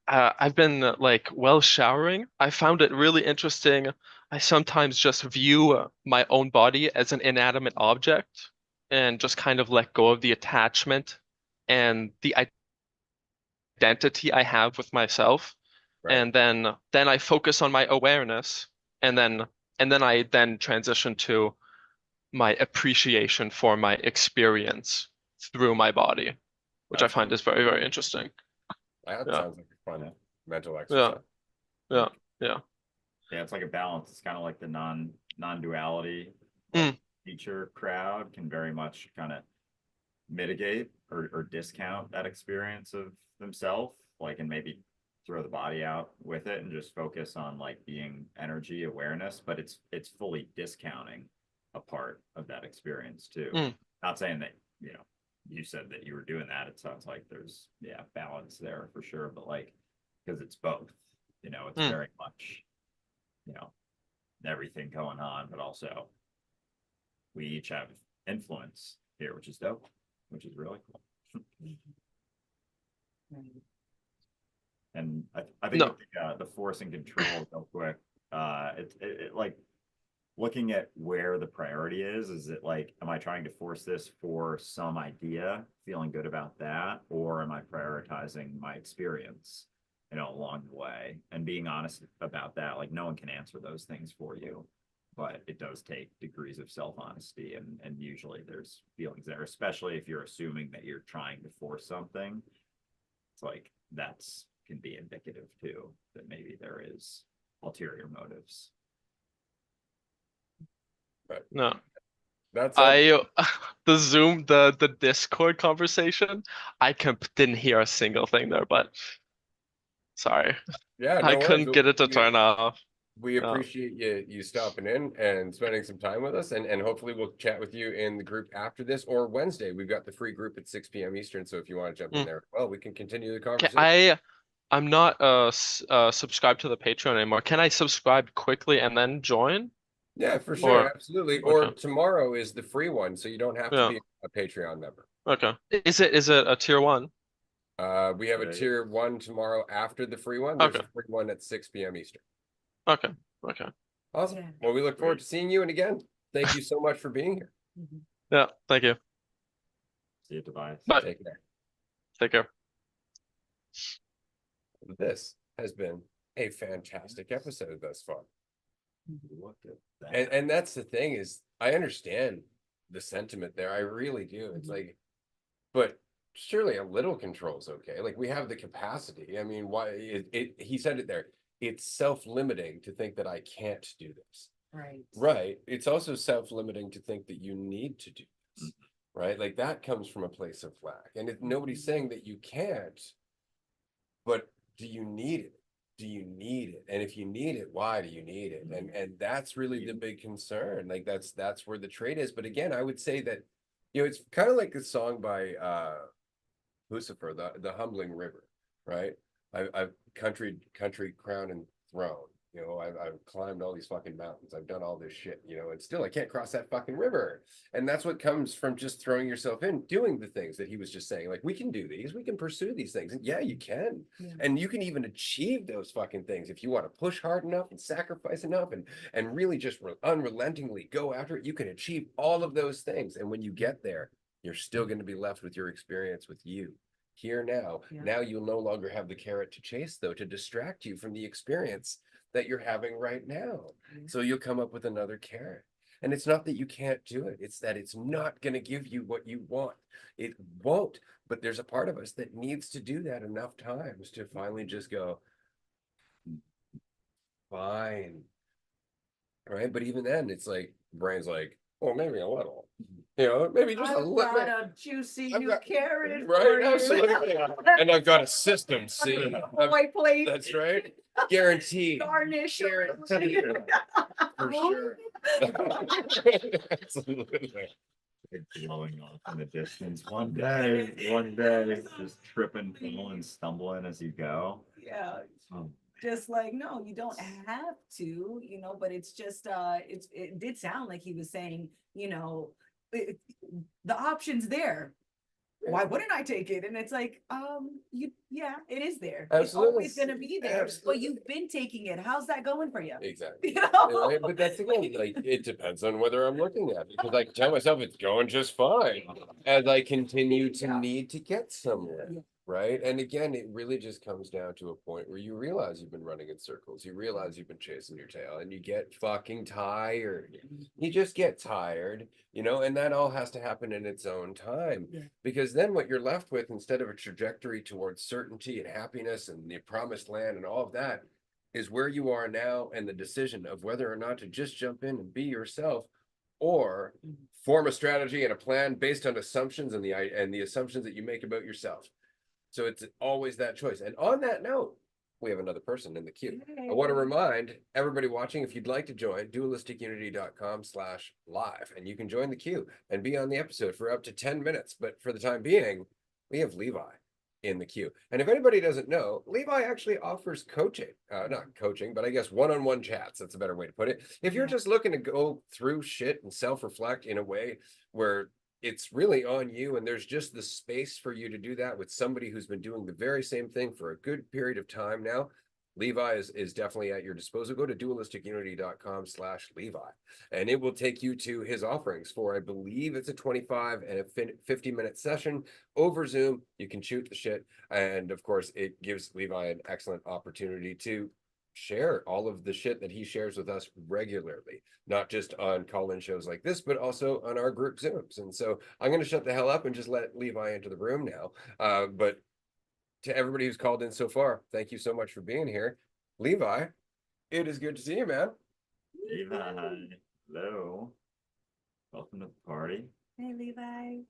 I've been like while showering, I found it really interesting. I sometimes just view my own body as an inanimate object and just kind of let go of the attachment and the identity I have with myself. Right. And then I focus on my awareness, and then I then transition to my appreciation for my experience through my body, which I That's find cool. is very, very interesting. That Yeah, sounds like a fun mental yeah, exercise. yeah, yeah. yeah, it's like a balance. It's kind of like the non-duality, like Mm, teacher crowd can very much kind of mitigate or discount that experience of themselves, like, and maybe throw the body out with it and just focus on like being energy awareness, but it's fully discounting a part of that experience too. Mm. Not saying that, you know, you said that you were doing that. It sounds like there's, yeah, balance there for sure, but like, because it's both, you know, it's Mm. very much, you know, everything going on, but also we each have influence here, which is dope, which is really cool. Right. And I think No. the force and control real quick, it like looking at where the priority is it like, am I trying to force this for some idea, feeling good about that, or am I prioritizing my experience, you know, along the way, and being honest about that? Like, no one can answer those things for you, but it does take degrees of self-honesty, and usually there's feelings there, especially if you're assuming that you're trying to force something. It's like that's can be indicative too, that maybe there is ulterior motives. No. That's I the Discord conversation, didn't hear a single thing there, but sorry. yeah, I no worries. couldn't get it to turn off. We appreciate you stopping in and spending some time with us, and hopefully we'll chat with you in the group after this, or Wednesday. We've got the free group at 6 p.m. Eastern, so if you want to jump in there, well, we can continue the Okay, conversation. I'm not subscribed to the Patreon anymore. Can I subscribe quickly and then join? Yeah, for sure, Or absolutely. Or okay. tomorrow is the free one, so you don't have to Yeah. be a Patreon member. Okay. Is it a tier 1? We have a Right. tier 1 tomorrow after the free one. There's Okay. a free one at 6 p.m. Eastern. Okay. Okay. Awesome. Yeah. Well, we look forward Great. to seeing you, and again, thank you so much for being here. Mhm. Yeah, thank you. See you, Tobias. Bye. Take care. Take care. This has been a fantastic episode thus far. Look at that. And that's the thing, is I understand the sentiment there. I really do. It's Mhm. like, but surely a little control is okay. Like, we have the capacity. I mean, why he said it there. It's self-limiting to think that I can't do this. Right. Right. It's also self-limiting to think that you need to do this. Right. Like, that comes from a place of lack. And if nobody's saying that you can't, but do you need it? Do you need it? And if you need it, why do you need it? And that's really the big concern. Like, that's where the trade is. But again, I would say that, you know, it's kind of like a song by Lucifer, the Humbling River, right? I've country crown and throne. You know, I've climbed all these fucking mountains. I've done all this shit, you know, and still I can't cross that fucking river. And that's what comes from just throwing yourself in, doing the things that he was just saying. Like, we can do these, we can pursue these things. And yeah, you can. Yeah. And you can even achieve those fucking things if you want to push hard enough and sacrifice enough and really just unrelentingly go after it. You can achieve all of those things. And when you get there, you're still going to be left with your experience with you here now. Yeah. Now you'll no longer have the carrot to chase, though, to distract you from the experience that you're having right now. Yeah. So you'll come up with another carrot. And it's not that you can't do it, it's that it's not going to give you what you want. It won't. But there's a part of us that needs to do that enough times to finally just go, fine. All right. But even then, it's like, brain's like, well, maybe a little, you know, maybe just a I've little got bit. a juicy I've new got- carrot for Right, you. absolutely. And I've got a system, see. White plate. That's right. Guaranteed. Garnish. Guaranteed. For sure. Absolutely. It's blowing off in the distance. One day, just tripping, falling, stumbling as you go. Yeah. Oh, Just like, no, you don't have to, you know, but it's just, it did sound like he was saying, you know, the option's there. Why wouldn't I take it? And it's like, yeah, it is there. It's always Absolutely. gonna be there, but Absolutely. you've been taking it. How's that going for you? Exactly. You know? Right? But that's again, like, it depends on whether I'm looking at it, because I can tell myself it's going just fine as I continue to Yeah. need to get somewhere. Yeah. Right. And again, it really just comes down to a point where you realize you've been running in circles. You realize you've been chasing your tail, and you get fucking tired. You just get tired, you know, and that all has to happen in its own time. Yeah. Because then what you're left with, instead of a trajectory towards certainty and happiness and the promised land and all of that, is where you are now, and the decision of whether or not to just jump in and be yourself, or form a strategy and a plan based on assumptions and the assumptions that you make about yourself. So it's always that choice. And on that note, we have another person in the queue. I want to remind everybody watching, if you'd like to join, dualisticunity.com/live, and you can join the queue and be on the episode for up to 10 minutes. But for the time being, we have Levi in the queue. And if anybody doesn't know, Levi actually offers coaching, not coaching, but I guess one-on-one chats. That's a better way to put it. If you're just looking to go through shit and self-reflect in a way where it's really on you and there's just the space for you to do that with somebody who's been doing the very same thing for a good period of time now, Levi is definitely at your disposal. Go to dualisticunity.com/Levi, and it will take you to his offerings for, I believe it's a 25 and a 50-minute session over Zoom. You can shoot the shit. And of course, it gives Levi an excellent opportunity to share all of the shit that he shares with us regularly, not just on call-in shows like this, but also on our group Zooms. And so I'm going to shut the hell up and just let Levi into the room now. But to everybody who's called in so far, thank you so much for being here. Levi, it is good to see you, man. Levi, hello. Welcome to the party. Hey, Levi.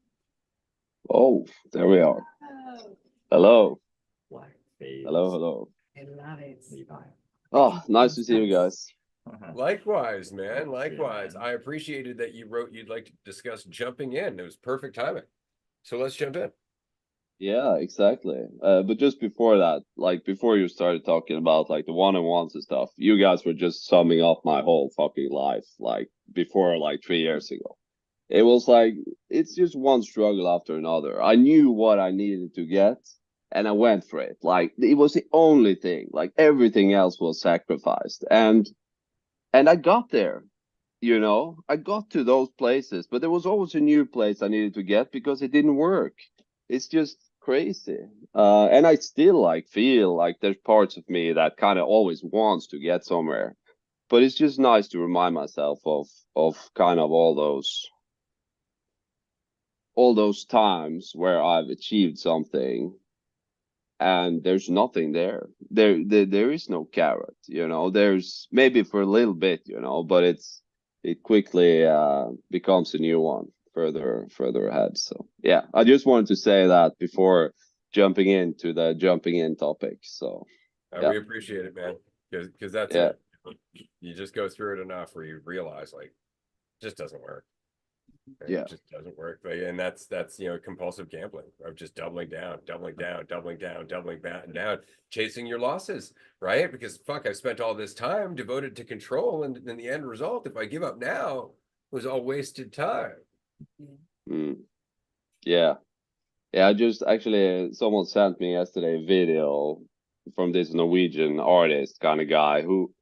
Oh, there we are. Oh, Hello. Black face. Hello, hello. I love it. Levi. Oh, nice to see you guys. Likewise, man. Likewise. I appreciated that you wrote you'd like to discuss jumping in. It was perfect timing. So let's jump in. Yeah, exactly. But just before that, like before you started talking about like the one-on-ones and stuff, you guys were just summing up my whole fucking life, like before like 3 years ago. It was like, it's just one struggle after another. I knew what I needed to get and I went for it. Like it was the only thing, like everything else was sacrificed. And I got there, I got to those places, but there was always a new place I needed to get because it didn't work. It's just crazy. And I still like feel like there's parts of me that kind of always wants to get somewhere. But it's just nice to remind myself of kind of all those times where I've achieved something and there's nothing there. There is no carrot, there's maybe for a little bit, but it quickly becomes a new one further ahead. So yeah, I just wanted to say that before jumping into the jumping in topic. So We appreciate it, man, because that's it. You just go through it enough where you realize like it just doesn't work. Yeah. It just doesn't work. But and that's compulsive gambling of just doubling down, chasing your losses, right? Because fuck, I've spent all this time devoted to control, and then the end result, if I give up now, was all wasted time. Yeah. I just actually someone sent me yesterday a video from this Norwegian artist kind of guy who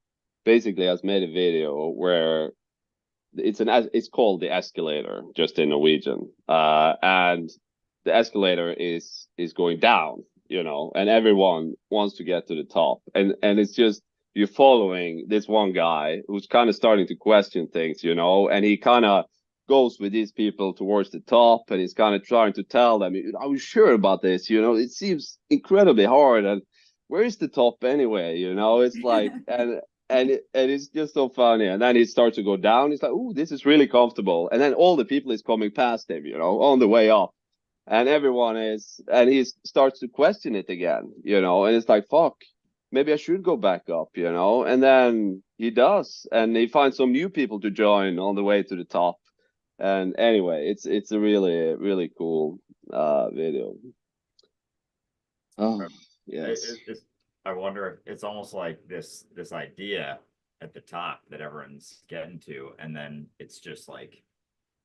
basically has made a video where it's called The Escalator, just in Norwegian. And the escalator is going down, and everyone wants to get to the top. And it's just you're following this one guy who's kind of starting to question things, and he kind of goes with these people towards the top, and he's kind of trying to tell them, "Are you sure about this? It seems incredibly hard, and where is the top anyway?" It's like, and it's just so funny. And then he starts to go down. He's like, "Ooh, this is really comfortable." And then all the people is coming past him, on the way up, and and he starts to question it again, and it's like, fuck, maybe I should go back up, and then he does, and he finds some new people to join on the way to the top. And anyway, it's a really, really cool video. Oh, yes. I wonder if it's almost like this idea at the top that everyone's getting to, and then it's just like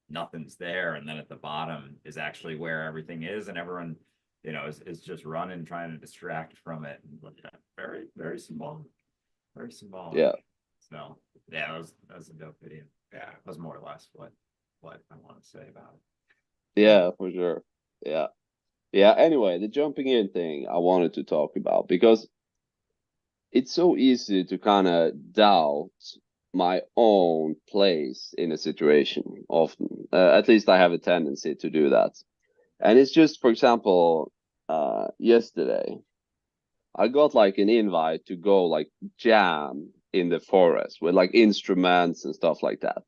nothing's there, and then at the bottom is actually where everything is, and everyone is just running, trying to distract from it. Yeah, very, very symbolic. Very symbolic. Yeah. So yeah, that was a dope video. Yeah, that was more or less what I want to say about it. Yeah, for sure. Yeah. Anyway, the jumping in thing I wanted to talk about, because it's so easy to kind of doubt my own place in a situation often. At least I have a tendency to do that. And it's just, for example, yesterday, I got like an invite to go like jam in the forest with like instruments and stuff like that.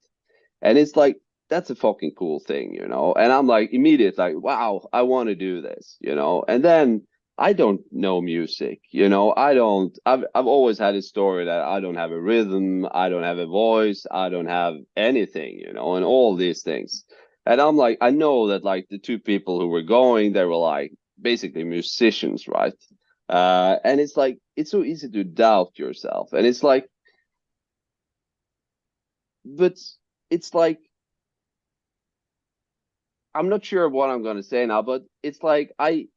And it's like, that's a fucking cool thing, you know? And I'm like, immediate, like, wow, I want to do this, you know? And then I don't know music, you know? I've always had a story that I don't have a rhythm, I don't have a voice, I don't have anything, you know, and all these things. And I'm like, I know that like the two people who were going, they were like basically musicians, right? And it's like, it's so easy to doubt yourself. And it's like, but it's like, I'm not sure what I'm gonna say now, but it's like I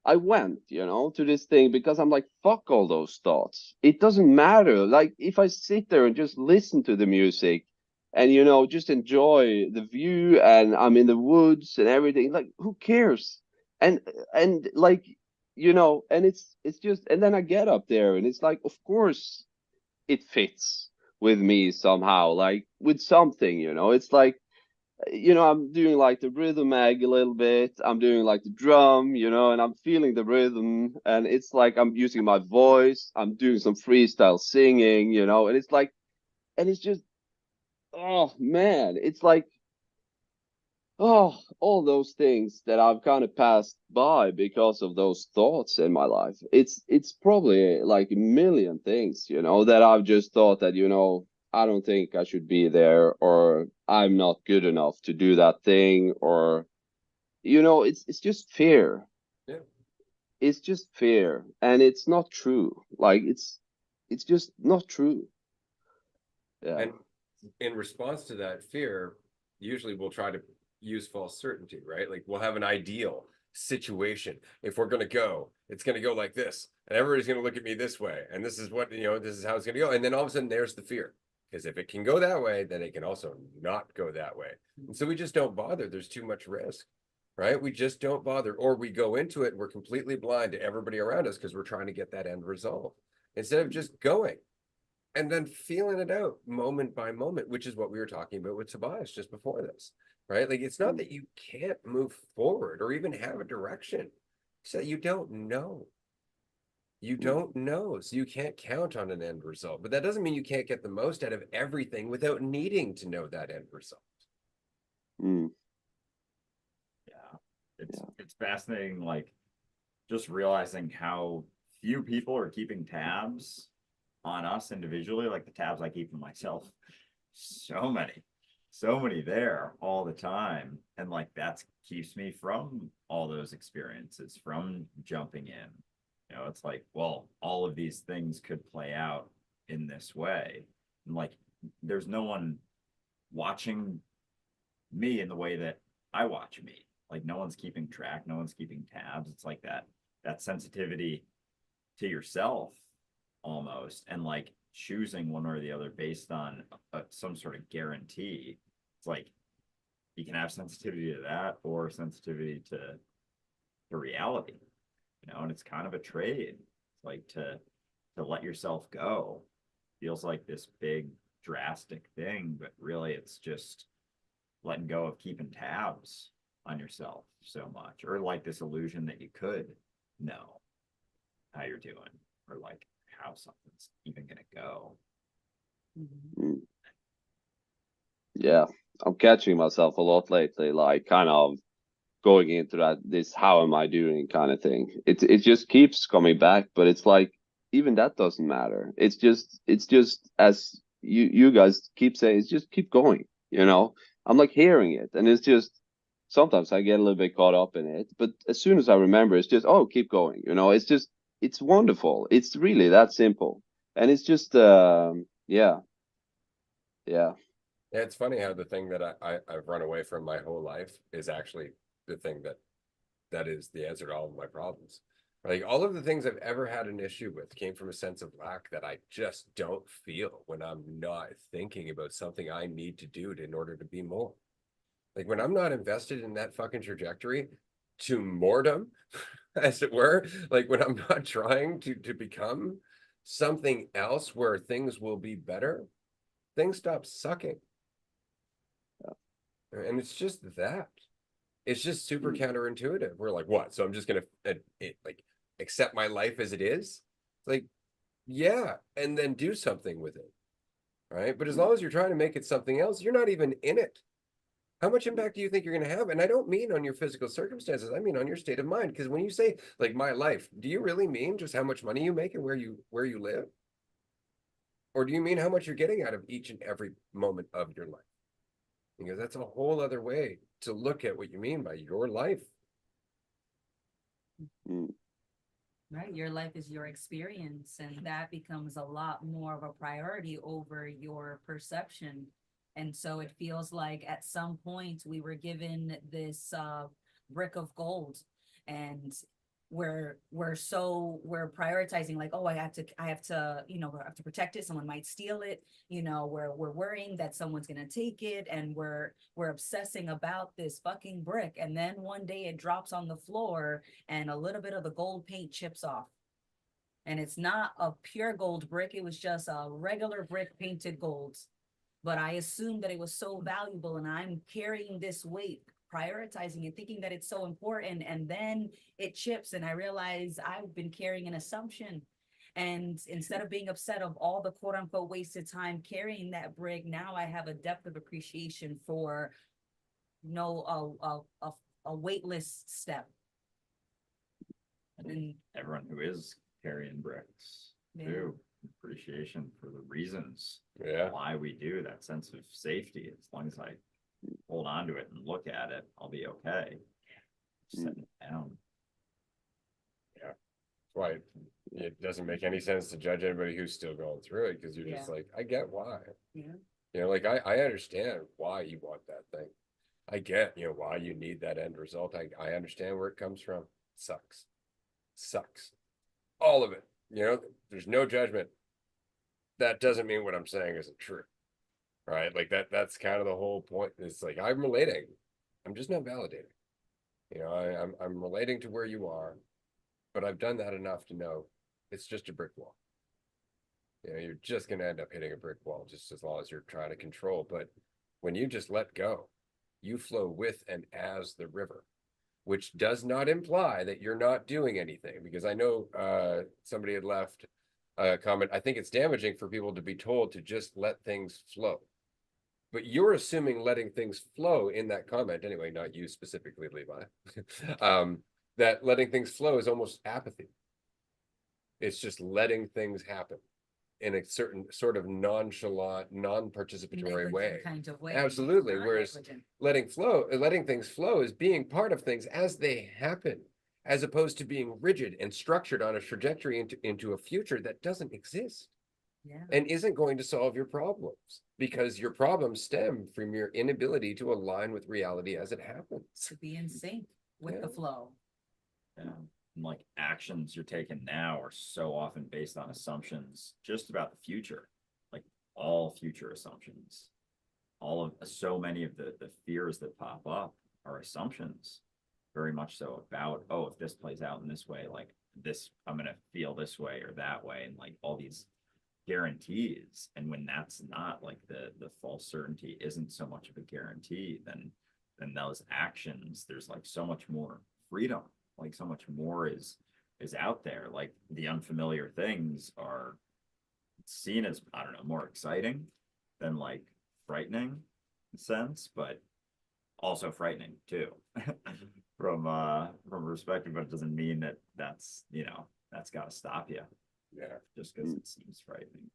went, you know, to this thing because I'm like, fuck all those thoughts. It doesn't matter. Like if I sit there and just listen to the music and you know, just enjoy the view and I'm in the woods and everything, like who cares? And and like, you know, and it's just and then I get up there and it's like, of course it fits with me somehow, like with something, you know. It's like you know, I'm doing like the rhythm mag a little bit. I'm doing like the drum, you know, and I'm feeling the rhythm. And it's like I'm using my voice. I'm doing some freestyle singing, you know, and it's like, and it's just, oh man, it's like, oh, all those things that I've kind of passed by because of those thoughts in my life. It's probably like a million things, you know, that I've just thought that, you know, I don't think I should be there, or I'm not good enough to do that thing, or you know, it's just fear. Yeah. It's just fear, and it's not true. Like it's just not true. Yeah. And in response to that fear, usually we'll try to use false certainty, right? Like we'll have an ideal situation. If we're going to go, it's going to go like this, and everybody's going to look at me this way, and this is what, you know, this is how it's going to go. And then all of a sudden there's the fear. Because if it can go that way, then it can also not go that way. And so we just don't bother. There's too much risk, right? We just don't bother. Or we go into it and we're completely blind to everybody around us because we're trying to get that end result instead of just going and then feeling it out moment by moment, which is what we were talking about with Tobias just before this, right? Like it's not that you can't move forward or even have a direction, it's that you don't know. You don't know, so you can't count on an end result. But that doesn't mean you can't get the most out of everything without needing to know that end result. Mm. Yeah. It's fascinating, like just realizing how few people are keeping tabs on us individually, like the tabs I keep on myself. So many there all the time. And like that keeps me from all those experiences, from jumping in. You know, it's like, well, all of these things could play out in this way. And like there's no one watching me in the way that I watch me. Like no one's keeping track, no one's keeping tabs. It's like that sensitivity to yourself almost, and like choosing one or the other based on some sort of guarantee. It's like you can have sensitivity to that or sensitivity to reality, you know, and it's kind of a trade. It's like to let yourself go feels like this big drastic thing, but really it's just letting go of keeping tabs on yourself so much, or like this illusion that you could know how you're doing, or like how something's even gonna go. Mm. Yeah, I'm catching myself a lot lately, like kind of going into this how am I doing kind of thing. It just keeps coming back, but it's like even that doesn't matter. It's just as you guys keep saying, it's just keep going, you know. I'm like hearing it, and it's just sometimes I get a little bit caught up in it, but as soon as I remember, it's just, oh, keep going, you know. It's just it's wonderful. It's really that simple, and it's just yeah. Yeah, it's funny how the thing that I've run away from my whole life is actually the thing that is the answer to all of my problems. Like all of the things I've ever had an issue with came from a sense of lack that I just don't feel when I'm not thinking about something I need to do in order to be more. Like when I'm not invested in that fucking trajectory to mortem, as it were, like when I'm not trying to become something else where things will be better, things stop sucking. And it's just that. It's just super counterintuitive. We're like, what? So I'm just gonna like accept my life as it is? Like, yeah, and then do something with it, right? But as long as you're trying to make it something else, you're not even in it. How much impact do you think you're going to have? And I don't mean on your physical circumstances. I mean on your state of mind. Because when you say like my life, do you really mean just how much money you make and where you live? Or do you mean how much you're getting out of each and every moment of your life? Because that's a whole other way to look at what you mean by your life. Mm. Right, your life is your experience, and that becomes a lot more of a priority over your perception. And so it feels like at some point we were given this brick of gold, and we're prioritizing like, oh, I have to, I have to protect it. Someone might steal it. We're worrying that someone's gonna take it, and we're obsessing about this fucking brick. And then one day it drops on the floor and a little bit of the gold paint chips off. And it's not a pure gold brick, it was just a regular brick painted gold. But I assumed that it was so valuable, and I'm carrying this weight, prioritizing and thinking that it's so important. And then it chips, and I realize I've been carrying an assumption. And instead of being upset of all the quote unquote wasted time carrying that brick, now I have a depth of appreciation for a weightless step. And everyone who is carrying bricks too, appreciation for the reasons why we do, that sense of safety. As long as I hold on to it and look at it, I'll be okay. Setting it down. Yeah. Why it doesn't make any sense to judge anybody who's still going through it, because you're just like, I get why. Yeah. Like I understand why you want that thing. I get, why you need that end result. I understand where it comes from. Sucks. All of it. There's no judgment. That doesn't mean what I'm saying isn't true. Right? Like that's kind of the whole point. It's like I'm relating. I'm just not validating. I'm relating to where you are, but I've done that enough to know it's just a brick wall. You're just gonna end up hitting a brick wall just as long as you're trying to control. But when you just let go, you flow with and as the river, which does not imply that you're not doing anything. Because I know somebody had left a comment. I think it's damaging for people to be told to just let things flow. But you're assuming letting things flow in that comment anyway, not you specifically, Levi. That letting things flow is almost apathy. It's just letting things happen in a certain sort of nonchalant, non-participatory way. Kind of way. Absolutely. Not Whereas negligent. letting things flow is being part of things as they happen, as opposed to being rigid and structured on a trajectory into a future that doesn't exist. Yeah. And isn't going to solve your problems, because your problems stem from your inability to align with reality as it happens. To be in sync with the flow. Yeah. And like actions you're taking now are so often based on assumptions just about the future, like all future assumptions. So many of the fears that pop up are assumptions, very much so about, oh, if this plays out in this way, like this, I'm gonna feel this way or that way, and like all these guarantees. And when that's not, like the false certainty isn't so much of a guarantee, then those actions, there's like so much more freedom, like so much more is out there. Like the unfamiliar things are seen as, I don't know, more exciting than like frightening in a sense, but also frightening too from perspective. But it doesn't mean that that's got to stop you. Yeah. Just because it seems frightening.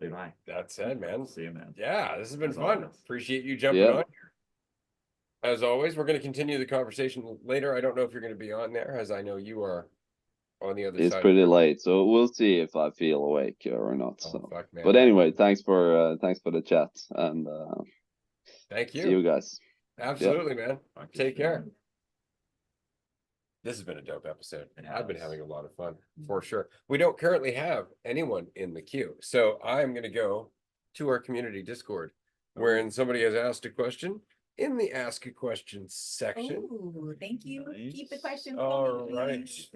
Levi. That said, man. See you, man. Yeah, this has been As fun. always. Appreciate you jumping on here. As always, we're going to continue the conversation later. I don't know if you're going to be on there, as I know you are on the other side. It's pretty late, so we'll see if I feel awake or not. Oh, So, fuck, man. but anyway, thanks for the chat, and thank you. see you guys. Absolutely, man. Talk to you Take soon. care. This has been a dope episode. I've been having a lot of fun, for sure. We don't currently have anyone in the queue, so I'm going to go to our community Discord, wherein somebody has asked a question in the Ask a Question section. Oh, thank you. Nice. Keep the questions All coming, right. please.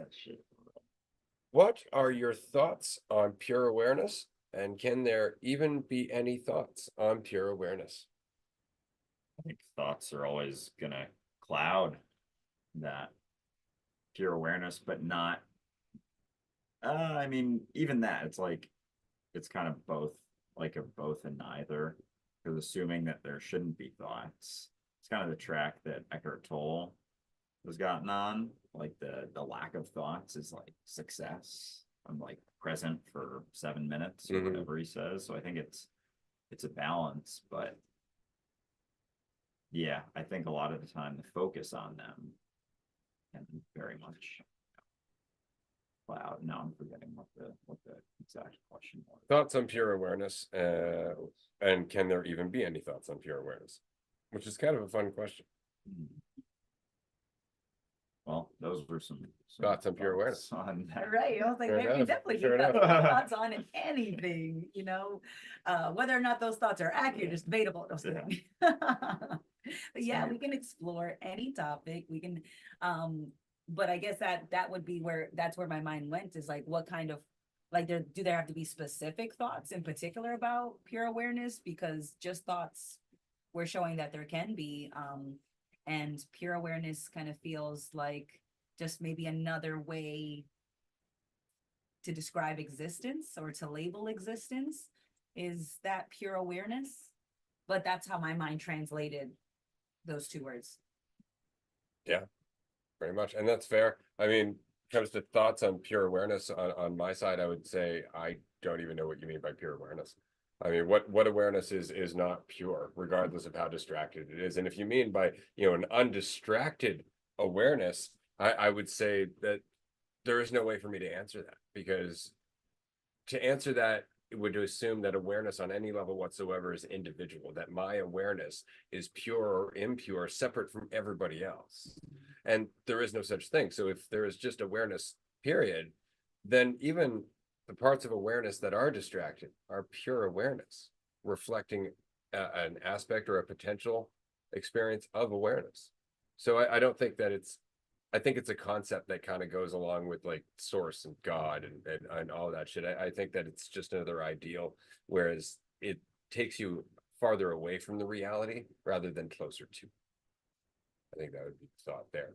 What are your thoughts on pure awareness? And can there even be any thoughts on pure awareness? I think thoughts are always gonna cloud that pure awareness, but not I mean, even that, it's like it's kind of both like a both and neither, because assuming that there shouldn't be thoughts, it's kind of the track that Eckhart Tolle has gotten on. Like the lack of thoughts is like success. I'm like present for 7 minutes or Mhm. whatever he says. So I think it's a balance, but yeah, I think a lot of the time the focus on them can very much cloud. No, I'm forgetting what the exact question was. Thoughts on pure awareness, and can there even be any thoughts on pure awareness? Which is kind of a fun question. Well, those were some Thoughts on pure awareness. thoughts on that. Right, I was like, Fair there can enough, definitely be fair enough. thoughts on anything, you know, whether or not those thoughts are accurate is debatable. No, just Yeah. kidding. But yeah, we can explore any topic. We can, but I guess that would be that's where my mind went, is like, what kind of, like, do there have to be specific thoughts in particular about pure awareness? Because just thoughts, we're showing that there can be, and pure awareness kind of feels like just maybe another way to describe existence or to label existence. Is that pure awareness? But that's how my mind translated those two words. Very much, and that's fair. I mean, comes to thoughts on pure awareness on my side, I would say I don't even know what you mean by pure awareness. I mean, what awareness is not pure, regardless of how distracted it is. And if you mean by, an undistracted awareness, I would say that there is no way for me to answer that, because to answer that, it would assume that awareness on any level whatsoever is individual, that my awareness is pure or impure, separate from everybody else. And there is no such thing. So if there is just awareness, period, then even the parts of awareness that are distracted are pure awareness, reflecting an aspect or a potential experience of awareness. So I don't think that I think it's a concept that kind of goes along with like source and God and all that shit. I think that it's just another ideal, whereas it takes you farther away from the reality rather than closer to. I think that would be the thought there.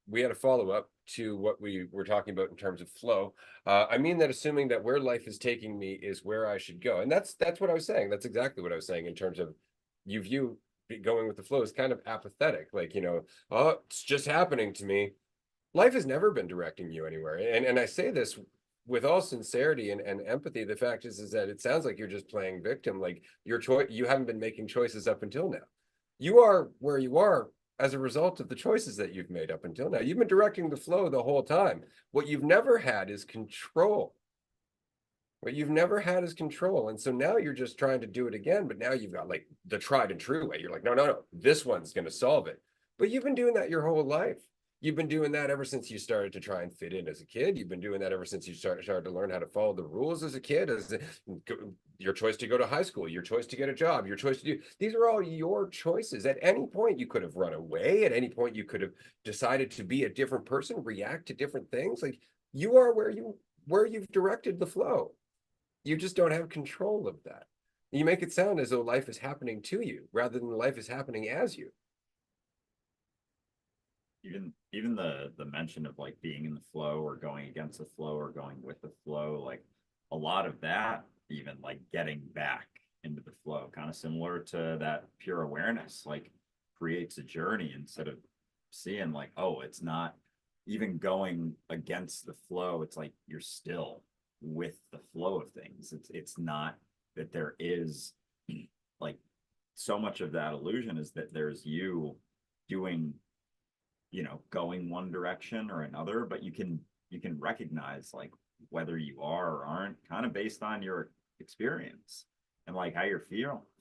We had a follow-up to what we were talking about in terms of flow. I mean that assuming that where life is taking me is where I should go. And that's what I was saying. That's exactly what I was saying in terms of you view going with the flow is kind of apathetic. Like, oh, it's just happening to me. Life has never been directing you anywhere. And I say this with all sincerity and empathy. The fact is that it sounds like you're just playing victim. Like you haven't been making choices up until now. You are where you are as a result of the choices that you've made up until now. You've been directing the flow the whole time. What you've never had is control. What you've never had is control. And so now you're just trying to do it again, but now you've got like the tried and true way. You're like, no, this one's going to solve it. But you've been doing that your whole life. You've been doing that ever since you started to try and fit in as a kid. You've been doing that ever since you started to learn how to follow the rules as a kid, your choice to go to high school, your choice to get a job, your choice to do. These are all your choices. At any point, you could have run away. At any point, you could have decided to be a different person, react to different things. Like you are where you've directed the flow. You just don't have control of that. You make it sound as though life is happening to you rather than life is happening as you. Even the mention of like being in the flow or going against the flow or going with the flow, like a lot of that, even like getting back into the flow, kind of similar to that pure awareness, like creates a journey instead of seeing like, oh, it's not even going against the flow. It's like you're still with the flow of things. It's not that there is like so much of that illusion is that there's you doing, going one direction or another, but you can recognize like whether you are or aren't kind of based on your experience and like how you're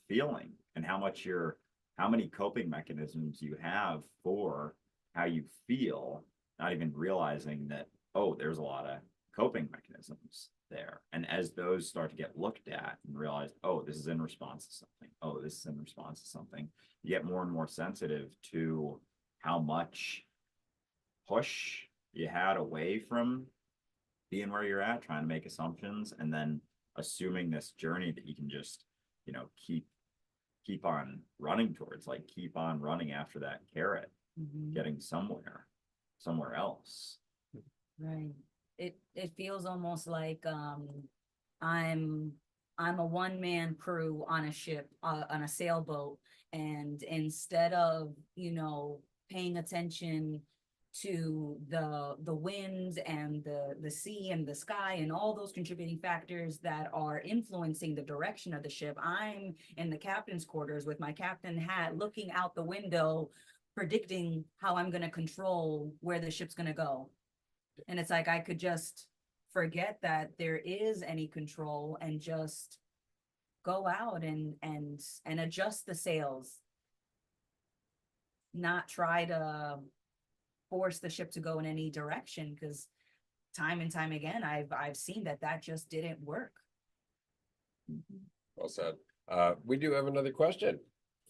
feeling and how many coping mechanisms you have for how you feel, not even realizing that, oh, there's a lot of coping mechanisms there. And as those start to get looked at and realize, oh, this is in response to something, oh, this is in response to something, you get more and more sensitive to how much push you had away from being where you're at, trying to make assumptions, and then assuming this journey that you can just, keep on running towards, like keep on running after that carrot, getting somewhere else. Right. It feels almost like I'm I'm a one-man crew on a ship, on a sailboat, and instead of, you know, paying attention to the winds and the sea and the sky and all those contributing factors that are influencing the direction of the ship, I'm in the captain's quarters with my captain hat looking out the window, predicting how I'm going to control where the ship's going to go. And it's like I could just forget that there is any control and just go out and adjust the sails, not try to force the ship to go in any direction, because time and time again I've seen that just didn't work. Well said. We do have another question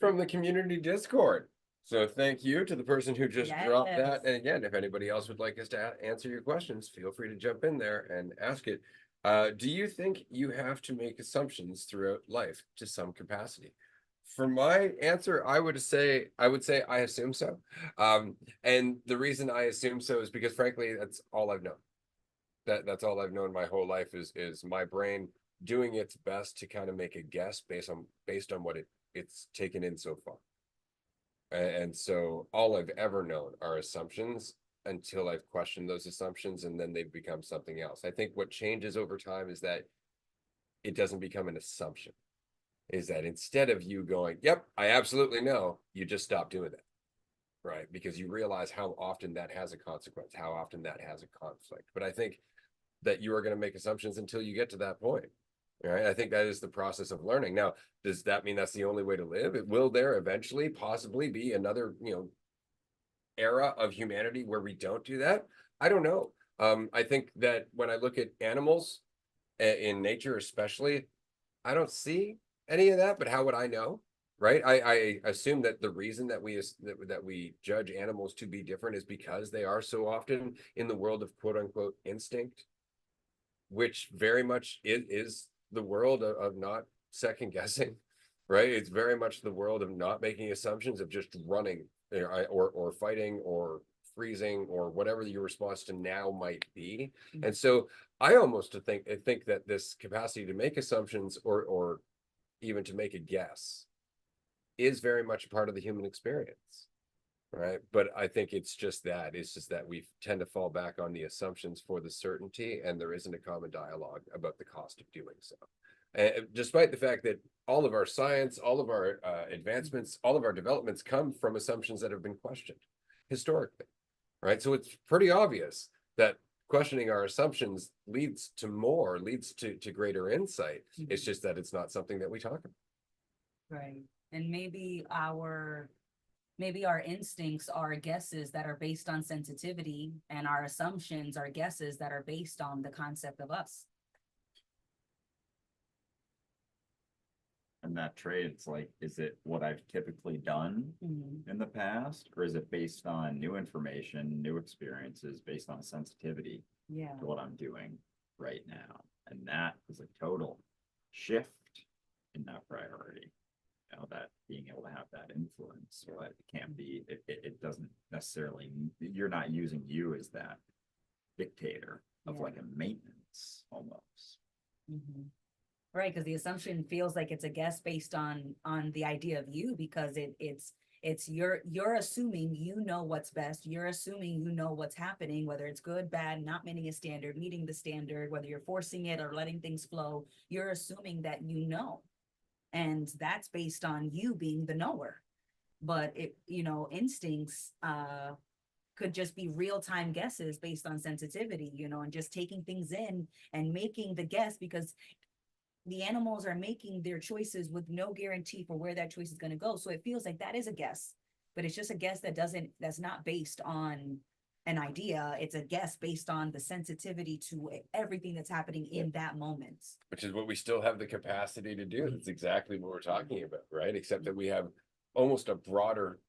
from the community Discord. So thank you to the person who just dropped that. Yes. And again, if anybody else would like us to answer your questions, feel free to jump in there and ask it. Do you think you have to make assumptions throughout life to some capacity? For my answer, I would say I assume so. And the reason I assume so is because frankly, that's all I've known. That's all I've known my whole life is my brain doing its best to kind of make a guess based on what it's taken in so far. And so all I've ever known are assumptions until I've questioned those assumptions, and then they've become something else. I think what changes over time is that it doesn't become an assumption. Is that instead of you going, yep, I absolutely know, you just stop doing that. Right? Because you realize how often that has a consequence, how often that has a conflict. But I think that you are going to make assumptions until you get to that point. Right. I think that is the process of learning. Now, does that mean that's the only way to live? Will there eventually possibly be another, era of humanity where we don't do that? I don't know. I think that when I look at animals in nature, especially, I don't see any of that, but how would I know? Right. I assume that the reason that we judge animals to be different is because they are so often in the world of quote unquote instinct, which very much is the world of not second guessing, right? It's very much the world of not making assumptions, of just running or fighting or freezing or whatever your response to now might be. And so I almost think that this capacity to make assumptions or even to make a guess is very much a part of the human experience. Right. But I think it's just that we tend to fall back on the assumptions for the certainty, and there isn't a common dialogue about the cost of doing so. And despite the fact that all of our science, all of our advancements, all of our developments come from assumptions that have been questioned historically. Right. So it's pretty obvious that questioning our assumptions leads to greater insight. It's just that it's not something that we talk about. Right. And maybe our instincts are guesses that are based on sensitivity, and our assumptions are guesses that are based on the concept of us. And that trade, it's like, is it what I've typically done in the past, or is it based on new information, new experiences, based on sensitivity Yeah. to what I'm doing right now? And that is a total shift in that priority. That being able to have that influence, so that it can't be, it doesn't necessarily, you're not using you as that dictator of like a maintenance almost. Right, because the assumption feels like it's a guess based on the idea of you, because it's you're assuming you know what's best, you're assuming you know what's happening, whether it's good, bad, not meeting a standard, meeting the standard, whether you're forcing it or letting things flow, you're assuming that you know. And that's based on you being the knower. But instincts could just be real-time guesses based on sensitivity, and just taking things in and making the guess, because the animals are making their choices with no guarantee for where that choice is going to go. So it feels like that is a guess, but it's just a guess that's not based on an idea. It's a guess based on the sensitivity to everything that's happening in that moment. Which is what we still have the capacity to do. That's exactly what we're talking about, right? Except that we have almost a broader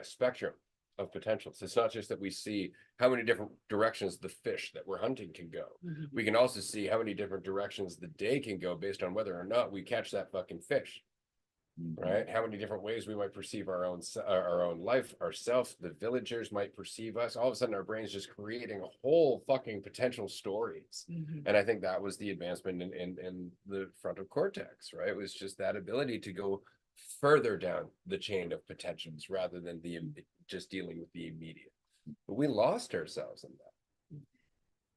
spectrum of potentials. It's not just that we see how many different directions the fish that we're hunting can go. We can also see how many different directions the day can go based on whether or not we catch that fucking fish. right? How many different ways we might perceive our own life, ourself, the villagers might perceive us. All of a sudden, our brain's just creating a whole fucking potential stories. And I think that was the advancement in the frontal cortex, right? It was just that ability to go further down the chain of potentials rather than just dealing with the immediate. But we lost ourselves in that.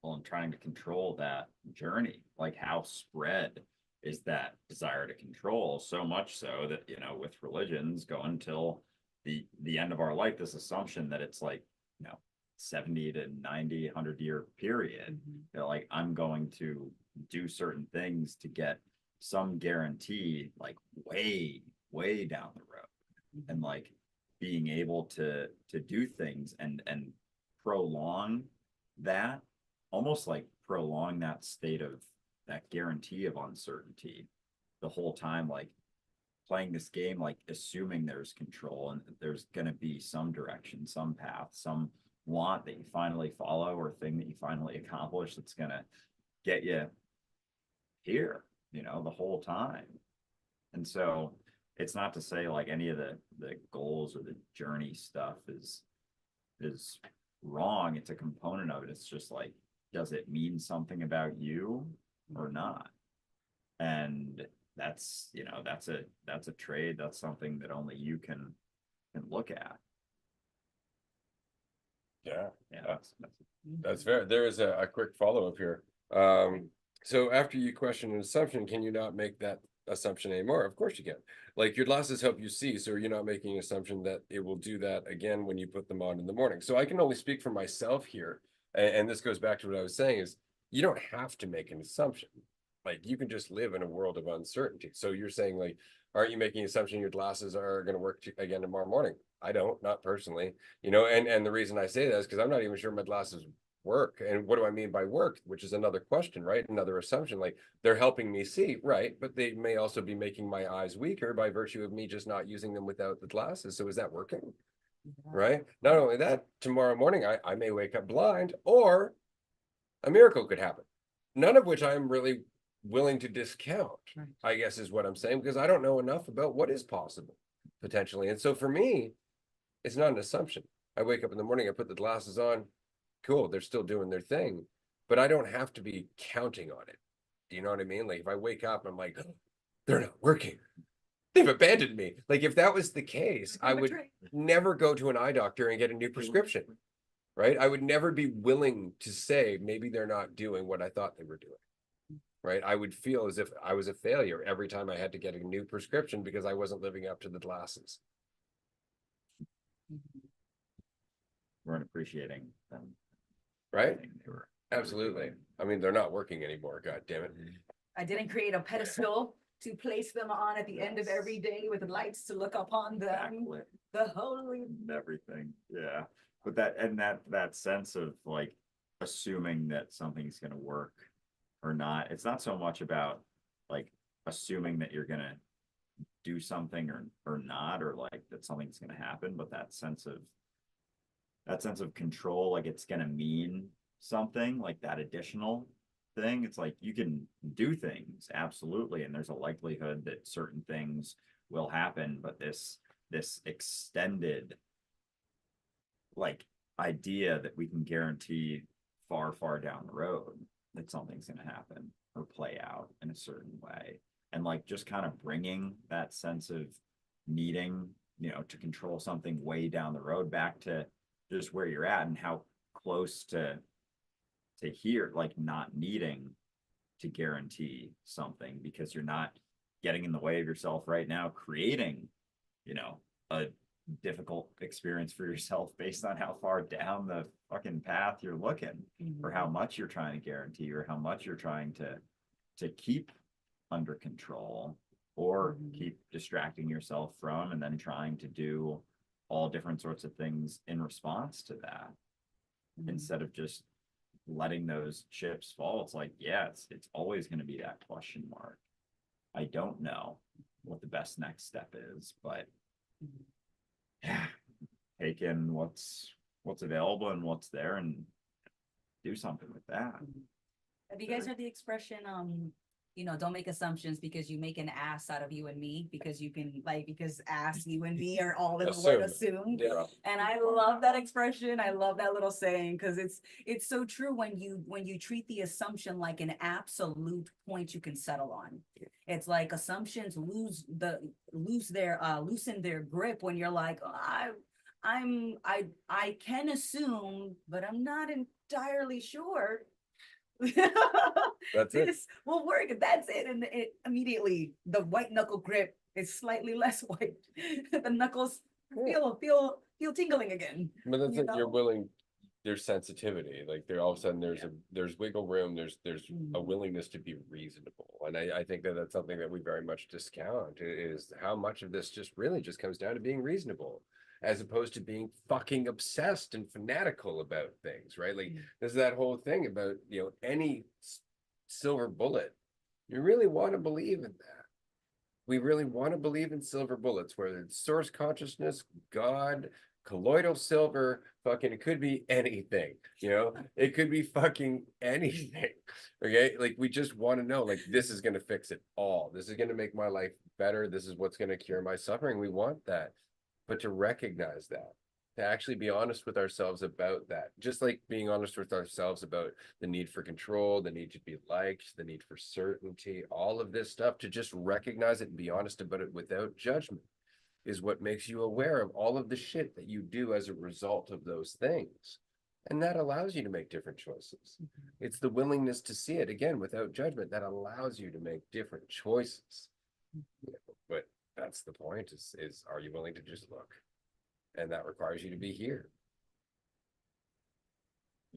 Well, and trying to control that journey, like how spread is that desire to control, so much so that, you know, with religions go until the end of our life, this assumption that it's like, you know, 70 to 90, 100-year period, that like I'm going to do certain things to get some guarantee, like way down the road, and like being able to do things and prolong that, almost like prolong that state of that guarantee of uncertainty the whole time, like playing this game, like assuming there's control and there's going to be some direction, some path, some want that you finally follow or thing that you finally accomplish that's going to get you here, you know, the whole time. And so it's not to say like any of the goals or the journey stuff is wrong. It's a component of it. It's just like, does it mean something about you or not? And that's, you know, that's a trade. That's something that only you can look at. Yeah, Yeah, that's fair. There is a quick follow-up here. So after you question an assumption, can you not make that assumption anymore? Of course you can. Like your glasses help you see, so you're not making an assumption that it will do that again when you put them on in the morning. So I can only speak for myself here, and this goes back to what I was saying is you don't have to make an assumption. Like you can just live in a world of uncertainty. So you're saying like, aren't you making an assumption your glasses are going to work again tomorrow morning? I don't, not personally, you know, and the reason I say that is because I'm not even sure my glasses work. And what do I mean by work? Which is another question, right? Another assumption, like they're helping me see, right? But they may also be making my eyes weaker by virtue of me just not using them without the glasses. So is that working? Right? Not only that, tomorrow morning I may wake up blind, or a miracle could happen. None of which I'm really willing to discount, I guess is what I'm saying, because I don't know enough about what is possible potentially. And so for me, it's not an assumption. I wake up in the morning, I put the glasses on, cool, they're still doing their thing, but I don't have to be counting on it. Do you know what I mean? Like if I wake up, I'm like, oh, they're not working. They've abandoned me. Like if that was the case, I would never go to an eye doctor and get a new prescription, right? I would never be willing to say maybe they're not doing what I thought they were doing, right? I would feel as if I was a failure every time I had to get a new prescription because I wasn't living up to the glasses. weren't appreciating them. Right? They were Absolutely. I mean, they're not working anymore. God damn it. I didn't create a pedestal to place them on at the end of every day with lights to look upon them. backlit The holy. and everything. Yeah. But that sense of like assuming that something's gonna work or not. It's not so much about like assuming that you're gonna do something or not, or like that something's gonna happen, but that sense of control, like it's gonna mean something, like that additional thing. It's like you can do things, absolutely, and there's a likelihood that certain things will happen, but this extended like idea that we can guarantee far down the road that something's going to happen or play out in a certain way, and like just kind of bringing that sense of needing, you know, to control something way down the road back to just where you're at and how close to here, like not needing to guarantee something because you're not getting in the way of yourself right now, creating, you know, a difficult experience for yourself based on how far down the fucking path you're looking, or how much you're trying to guarantee, or how much you're trying to keep under control, or keep distracting yourself from, and then trying to do all different sorts of things in response to that, instead of just letting those chips fall. It's like, yeah, it's always going to be that question mark. I don't know what the best next step is, but yeah, take in what's available and what's there and do something with that. Have you guys heard the expression, don't make assumptions, because you make an ass out of you and me, because you can because ass, you and me are all in the word assumed. Yeah. And I love that expression. I love that little saying, because it's so true when you treat the assumption like an absolute point you can settle on. It's like assumptions loosen their grip when you're like, oh, I can assume, but I'm not entirely sure. That's it. This will work. That's it. And it immediately the white knuckle grip is slightly less white. The knuckles feel tingling again. But that's you it. You're know? willing. There's sensitivity. Like there, all of a sudden, there's wiggle room. There's a Mhm. willingness to be reasonable, and I think that that's something that we very much discount. Is how much of this just really just comes down to being reasonable, as opposed to being fucking obsessed and fanatical about things, right? Like there's that whole thing about any silver bullet. You really want to believe in that. We really want to believe in silver bullets, whether it's source consciousness, God, colloidal silver, fucking, it could be anything, it could be fucking anything. Okay. Like we just want to know, like, this is going to fix it all. This is going to make my life better. This is what's going to cure my suffering. We want that. But to recognize that, to actually be honest with ourselves about that, just like being honest with ourselves about the need for control, the need to be liked, the need for certainty, all of this stuff, to just recognize it and be honest about it without judgment is what makes you aware of all of the shit that you do as a result of those things. And that allows you to make different choices. It's the willingness to see it again without judgment that allows you to make different choices. But that's the point, is are you willing to just look? And that requires you to be here.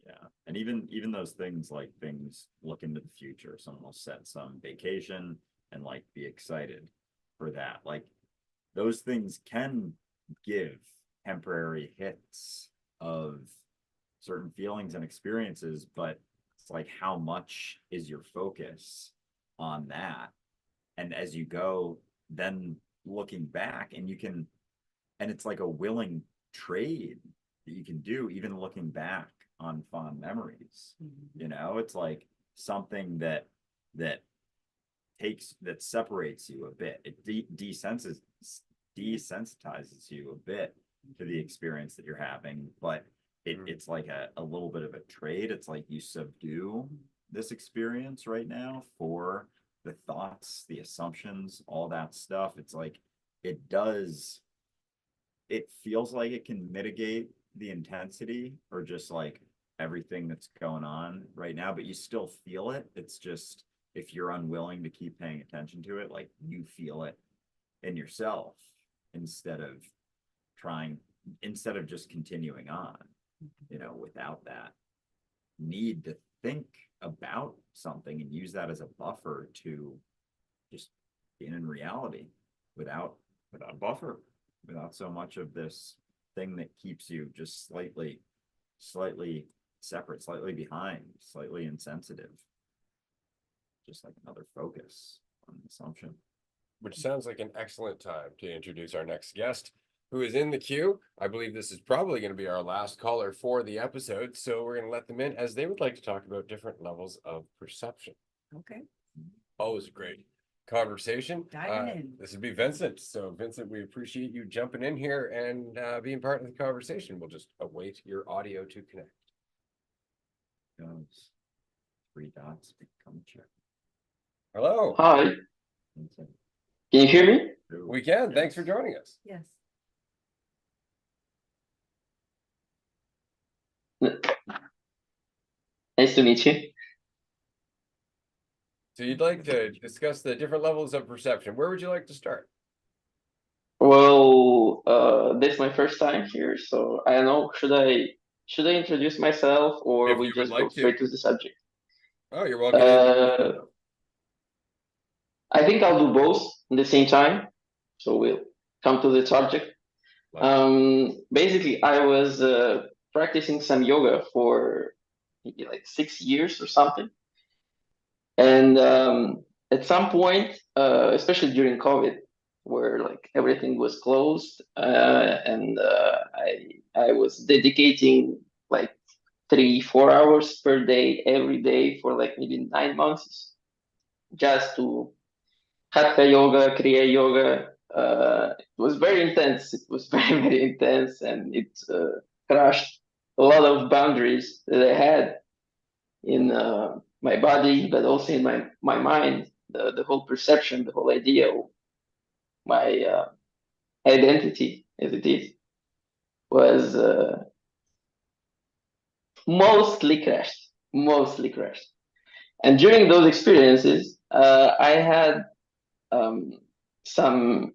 Yeah, and even those things, like things look into the future. Someone will set some vacation and like be excited for that. Like those things can give temporary hits of certain feelings and experiences, but it's like, how much is your focus on that? And as you go, then looking back, and it's like a willing trade that you can do, even looking back on fond memories. It's like something that separates you a bit. It desensitizes you a bit to the experience that you're having, but it's like a little bit of a trade. It's like you subdue this experience right now for the thoughts, the assumptions, all that stuff. It's like it feels like it can mitigate the intensity or just like everything that's going on right now, but you still feel it. It's just, if you're unwilling to keep paying attention to it, like you feel it in yourself instead of just continuing on, without that need to think about something and use that as a buffer to just be in reality without a buffer, without so much of this thing that keeps you just slightly separate, slightly behind, slightly insensitive. Just like another focus on assumption. Which sounds like an excellent time to introduce our next guest, who is in the queue. I believe this is probably going to be our last caller for the episode, so we're going to let them in, as they would like to talk about different levels of perception. Okay. Always a great conversation. Diving in. This would be Vincent. So Vincent, we appreciate you jumping in here and being part of the conversation. We'll just await your audio to connect. Goes 3 dots, become check. Hello. Hi, can you hear me? We can. Thanks for joining us. Yes. Nice to meet you. So you'd like to discuss the different levels of perception. Where would you like to start? Well, this is my first time here, so I don't know. Should I introduce myself, or If we you would just go like to. straight to the subject? Oh, you're welcome. To I think I'll do both at the same time, so we'll come to the subject. Basically, I was practicing some yoga for maybe like 6 years or something, and at some point, especially during COVID, where like everything was closed, and I was dedicating like 3-4 hours per day every day for like maybe 9 months. just to Hatha yoga, Kriya yoga. It was very intense. It was very, very intense, and it crushed a lot of boundaries that I had in my body, but also in my mind. The whole perception, the whole idea of my identity as it is was mostly crashed, mostly crashed. And during those experiences, I had um, some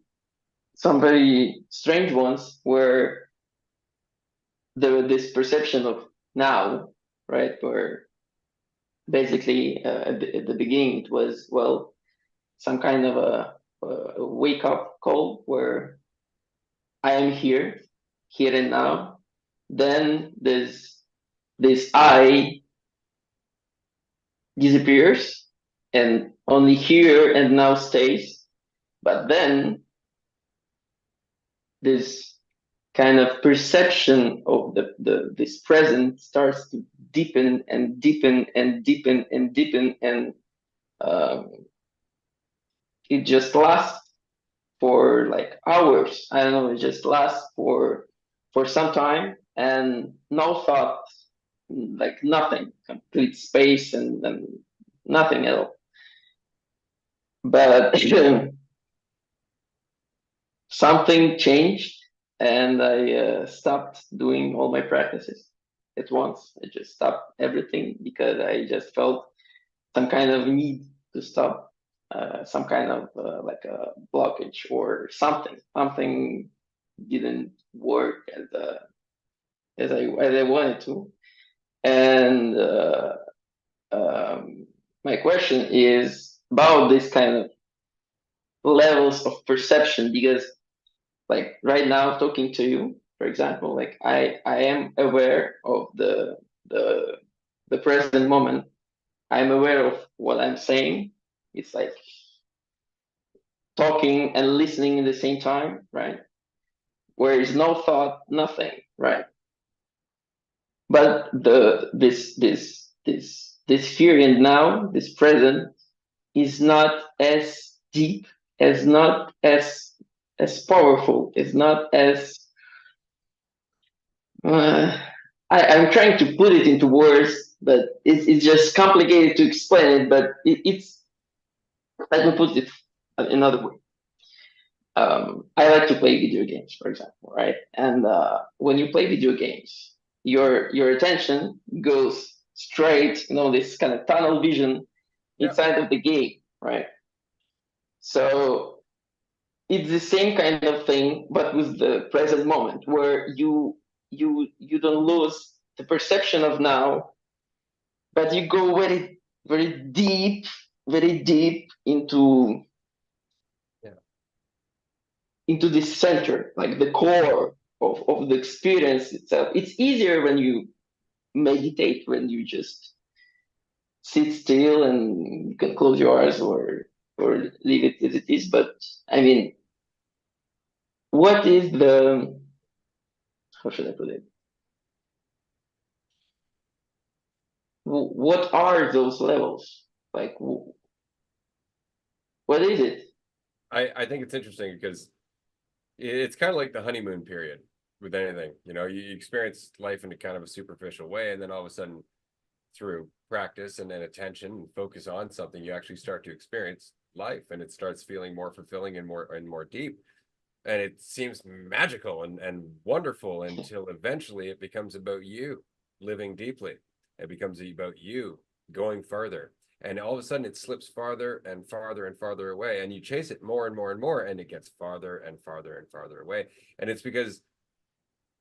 very strange ones where there was this perception of now, right? Where basically at the beginning it was, well, some kind of a wake up call where I am here, here and now. Then this I disappears and only here and now stays. But then this kind of perception of this present starts to deepen and deepen and deepen and deepen, and um, it just lasts for like hours. I don't know, it just lasts for some time, and no thought, like nothing, complete space, and nothing at all. But something changed, and I stopped doing all my practices at once. I just stopped everything because I just felt some kind of need to stop, some kind of like a blockage or something. Something didn't work as I wanted to. And my question is about this kind of levels of perception, because like right now talking to you, for example, like I am aware of the present moment. I'm aware of what I'm saying. It's like talking and listening at the same time, right? Where is no thought, nothing, right? But this here and now, this present, is not as deep, as not as powerful, is not as I'm trying to put it into words, but it's just complicated to explain it. But it's, let me put it another way. I like to play video games, for example, right? And when you play video games, your attention goes straight, this kind of tunnel vision inside of the game, right? So it's the same kind of thing, but with the present moment, where you don't lose the perception of now, but you go very very deep into this center, like the core of the experience itself. It's easier when you meditate, when you just sit still and you can close your eyes or leave it as it is. But I mean, what is the, how should I put it? What are those levels? Like, what is it? I think it's interesting because it's kind of like the honeymoon period with anything. You experience life in a kind of a superficial way, and then all of a sudden, through practice and then attention and focus on something, you actually start to experience life, and it starts feeling more fulfilling and more deep. And it seems magical and wonderful until eventually it becomes about you living deeply. It becomes about you going further. And all of a sudden it slips farther and farther and farther away. And you chase it more and more and more, and it gets farther and farther and farther away. And it's because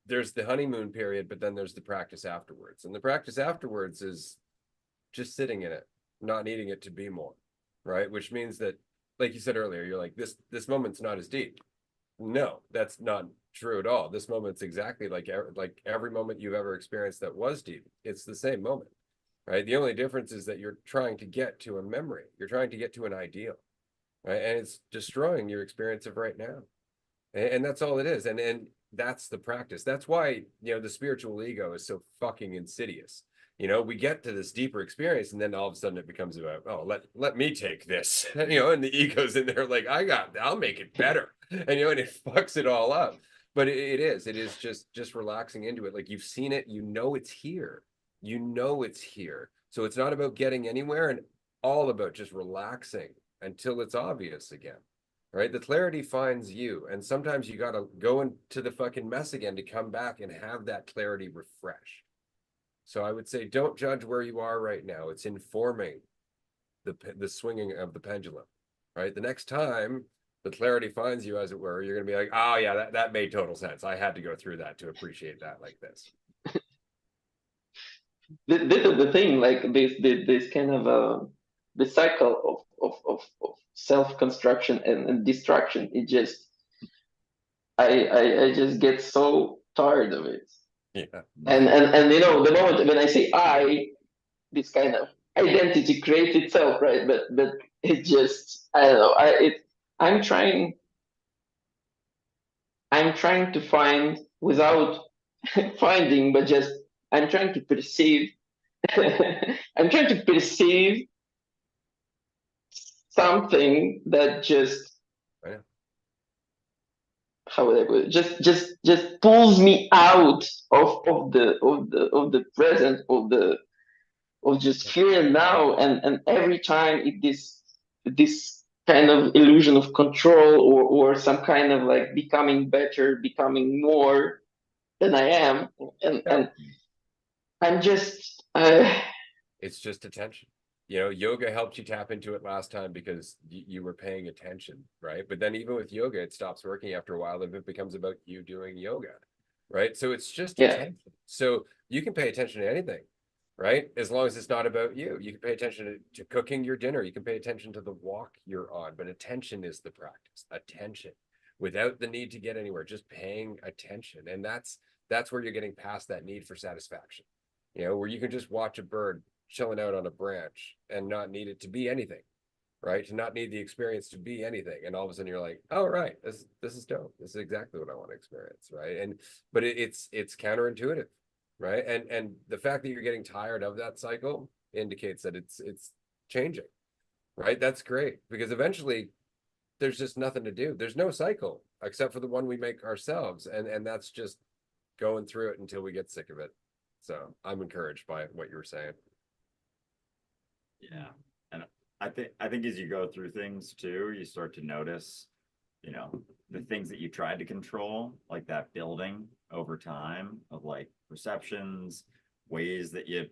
there's the honeymoon period, but then there's the practice afterwards. And the practice afterwards is just sitting in it, not needing it to be more, right? Which means that, like you said earlier, you're like, this moment's not as deep. No, that's not true at all. This moment's exactly like every moment you've ever experienced that was deep. It's the same moment, right? The only difference is that you're trying to get to a memory. You're trying to get to an ideal, right? And it's destroying your experience of right now. And that's all it is. And that's the practice. That's why, the spiritual ego is so fucking insidious, You know, we get to this deeper experience, and then all of a sudden it becomes about, oh, let me take this, you know, and the ego's in there like, I'll make it better, and you know, and it fucks it all up. But it is just relaxing into it. Like, you've seen it, you know it's here, you know it's here. So it's not about getting anywhere, and all about just relaxing until it's obvious again. Right? The clarity finds you, and sometimes you got to go into the fucking mess again to come back and have that clarity refreshed. So I would say, don't judge where you are right now. It's informing the swinging of the pendulum, right? The next time the clarity finds you, as it were, you're going to be like, oh yeah, that made total sense. I had to go through that to appreciate that like this. This is the thing, like this kind of the cycle of self-construction and destruction. It just I just get so tired of it. Yeah. And you know, the moment when I say I, this kind of identity creates itself, right? But it just, I don't know, I'm trying to find without finding, but just I'm trying to perceive I'm trying to perceive something that just, Yeah. how would I put it? Just pulls me out of the present, of just here and now, and every time this kind of illusion of control, or some kind of like becoming better, becoming more than I am, and I'm just It's just attention. You know, yoga helped you tap into it last time because you were paying attention, right? But then even with yoga, it stops working after a while if it becomes about you doing yoga, right? So it's just yeah. attention. So you can pay attention to anything, right? As long as it's not about you. You can pay attention to cooking your dinner. You can pay attention to the walk you're on, but attention is the practice. Attention without the need to get anywhere, just paying attention. And that's where you're getting past that need for satisfaction, you know, where you can just watch a bird chilling out on a branch and not need it to be anything, right? To not need the experience to be anything. And all of a sudden you're like, oh, right, this is dope. This is exactly what I want to experience, right? And but it's counterintuitive, right? And the fact that you're getting tired of that cycle indicates that it's changing, right? That's great, because eventually there's just nothing to do. There's no cycle except for the one we make ourselves, and that's just going through it until we get sick of it. So I'm encouraged by what you were saying. Yeah. And I think as you go through things too, you start to notice, you know, the things that you tried to control, like that building over time of like perceptions, ways that you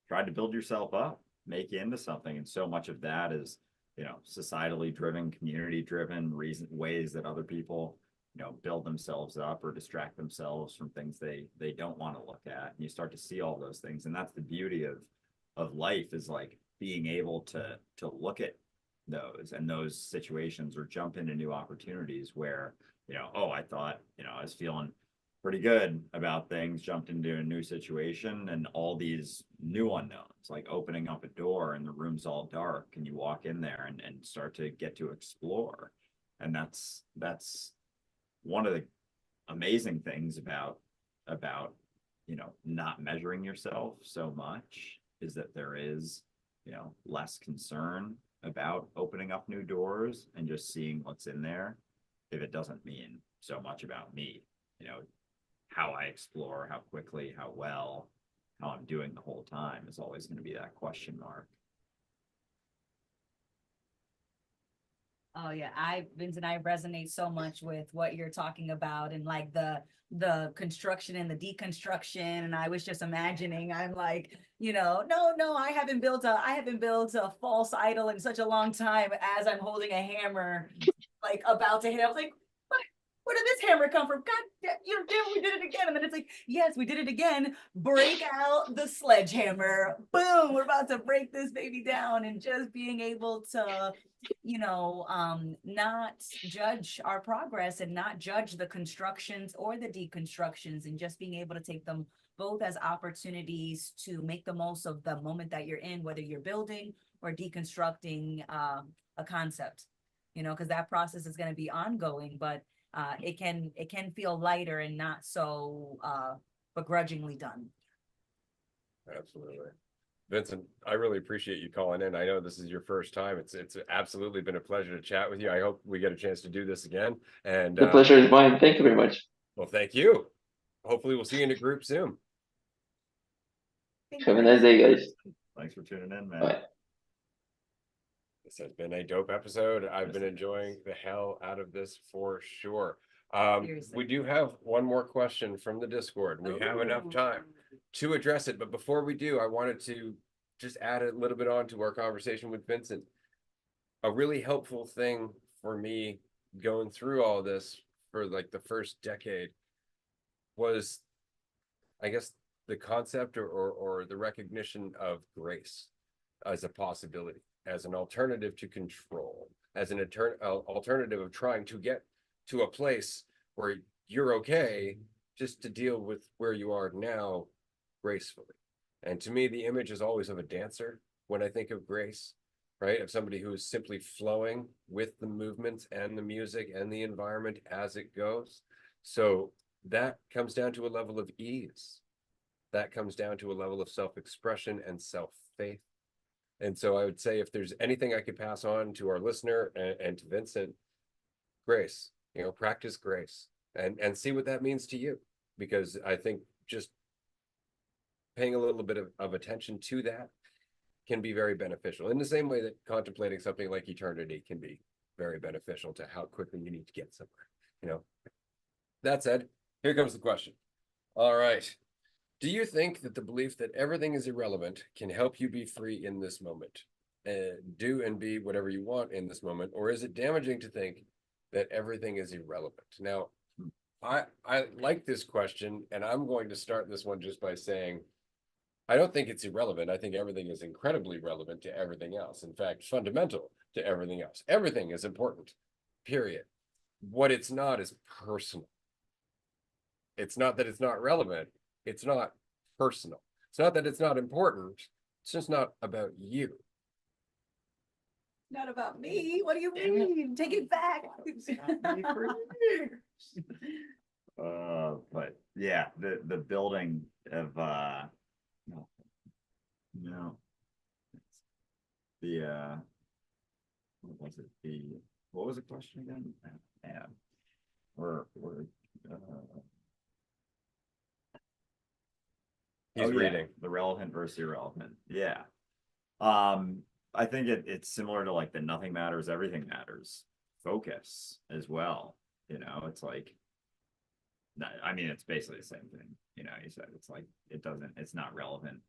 tried to build yourself up, make you into something. And so much of that is, you know, societally driven, community driven ways that other people, you know, build themselves up or distract themselves from things they don't want to look at. And you start to see all those things. And that's the beauty of life, is like being able to look at those and those situations, or jump into new opportunities where, you know, oh, I thought, you know, I was feeling pretty good about things, jumped into a new situation, and all these new unknowns, like opening up a door and the room's all dark and you walk in there and start to get to explore. And that's one of the amazing things about, you know, not measuring yourself so much, is that there is, you know, less concern about opening up new doors and just seeing what's in there, if it doesn't mean so much about me. You know, how I explore, how quickly, how well, how I'm doing the whole time is always going to be that question mark. Oh yeah, Vincent, I resonate so much with what you're talking about, and like the construction and the deconstruction. And I was just imagining, I'm like, you know, no, I haven't built a false idol in such a long time, as I'm holding a hammer, like about to hit. I was like, where did this hammer come from? God, you know, damn, we did it again. And then it's like, yes, we did it again. Break out the sledgehammer. Boom, we're about to break this baby down. And just being able to, you know, not judge our progress, and not judge the constructions or the deconstructions, and just being able to take them both as opportunities to make the most of the moment that you're in, whether you're building or deconstructing a concept, you know, because that process is going to be ongoing, but it can feel lighter and not so begrudgingly done. Absolutely. Vincent, I really appreciate you calling in. I know this is your first time. It's absolutely been a pleasure to chat with you. I hope we get a chance to do this again. And The pleasure is mine. Thank you very much. well, thank you. Hopefully we'll see you in a group soon. Have a nice day, guys. Thanks for tuning in, man. Bye. This has been a dope episode. I've been enjoying the hell out of this for sure. We Seriously. do have one more question from the Discord. We have enough Ooh. time to address it, but before we do, I wanted to just add a little bit on to our conversation with Vincent. A really helpful thing for me going through all this for like the first decade was, I guess, the concept or the recognition of grace as a possibility, as an alternative to control, as an alternative of trying to get to a place where you're okay just to deal with where you are now gracefully. And to me, the image is always of a dancer when I think of grace, right? Of somebody who is simply flowing with the movements and the music and the environment as it goes. So that comes down to a level of ease. That comes down to a level of self-expression and self-faith. And so I would say if there's anything I could pass on to our listener and to Vincent, grace, practice grace and see what that means to you. Because I think just paying a little bit of attention to that can be very beneficial in the same way that contemplating something like eternity can be very beneficial to how quickly you need to get somewhere. That said, here comes the question. All right. Do you think that the belief that everything is irrelevant can help you be free in this moment? Do and be whatever you want in this moment? Or is it damaging to think that everything is irrelevant? Now, I like this question, and I'm going to start this one just by saying, I don't think it's irrelevant. I think everything is incredibly relevant to everything else. In fact, fundamental to everything else. Everything is important, period. What it's not is personal. It's not that it's not relevant. It's not personal. It's not that it's not important. It's just not about you. Not about me. What do you mean? Take it back. But yeah, the building of no, the what was the question again? Yeah, we're He's reading. the relevant versus irrelevant. Yeah. I think it's similar to like the nothing matters, everything matters focus as well. It's like, I mean, it's basically the same thing. You said it's like it's not relevant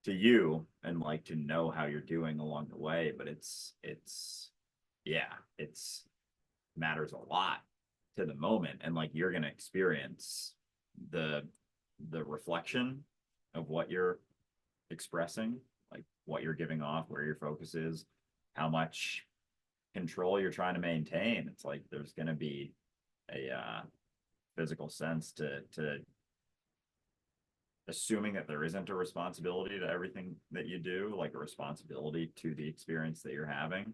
to you and like to know how you're doing along the way, but it's matters a lot to the moment, and like you're gonna experience the reflection of what you're expressing, like what you're giving off, where your focus is, how much control you're trying to maintain. It's like there's going to be a physical sense to assuming that there isn't a responsibility to everything that you do, like a responsibility to the experience that you're having,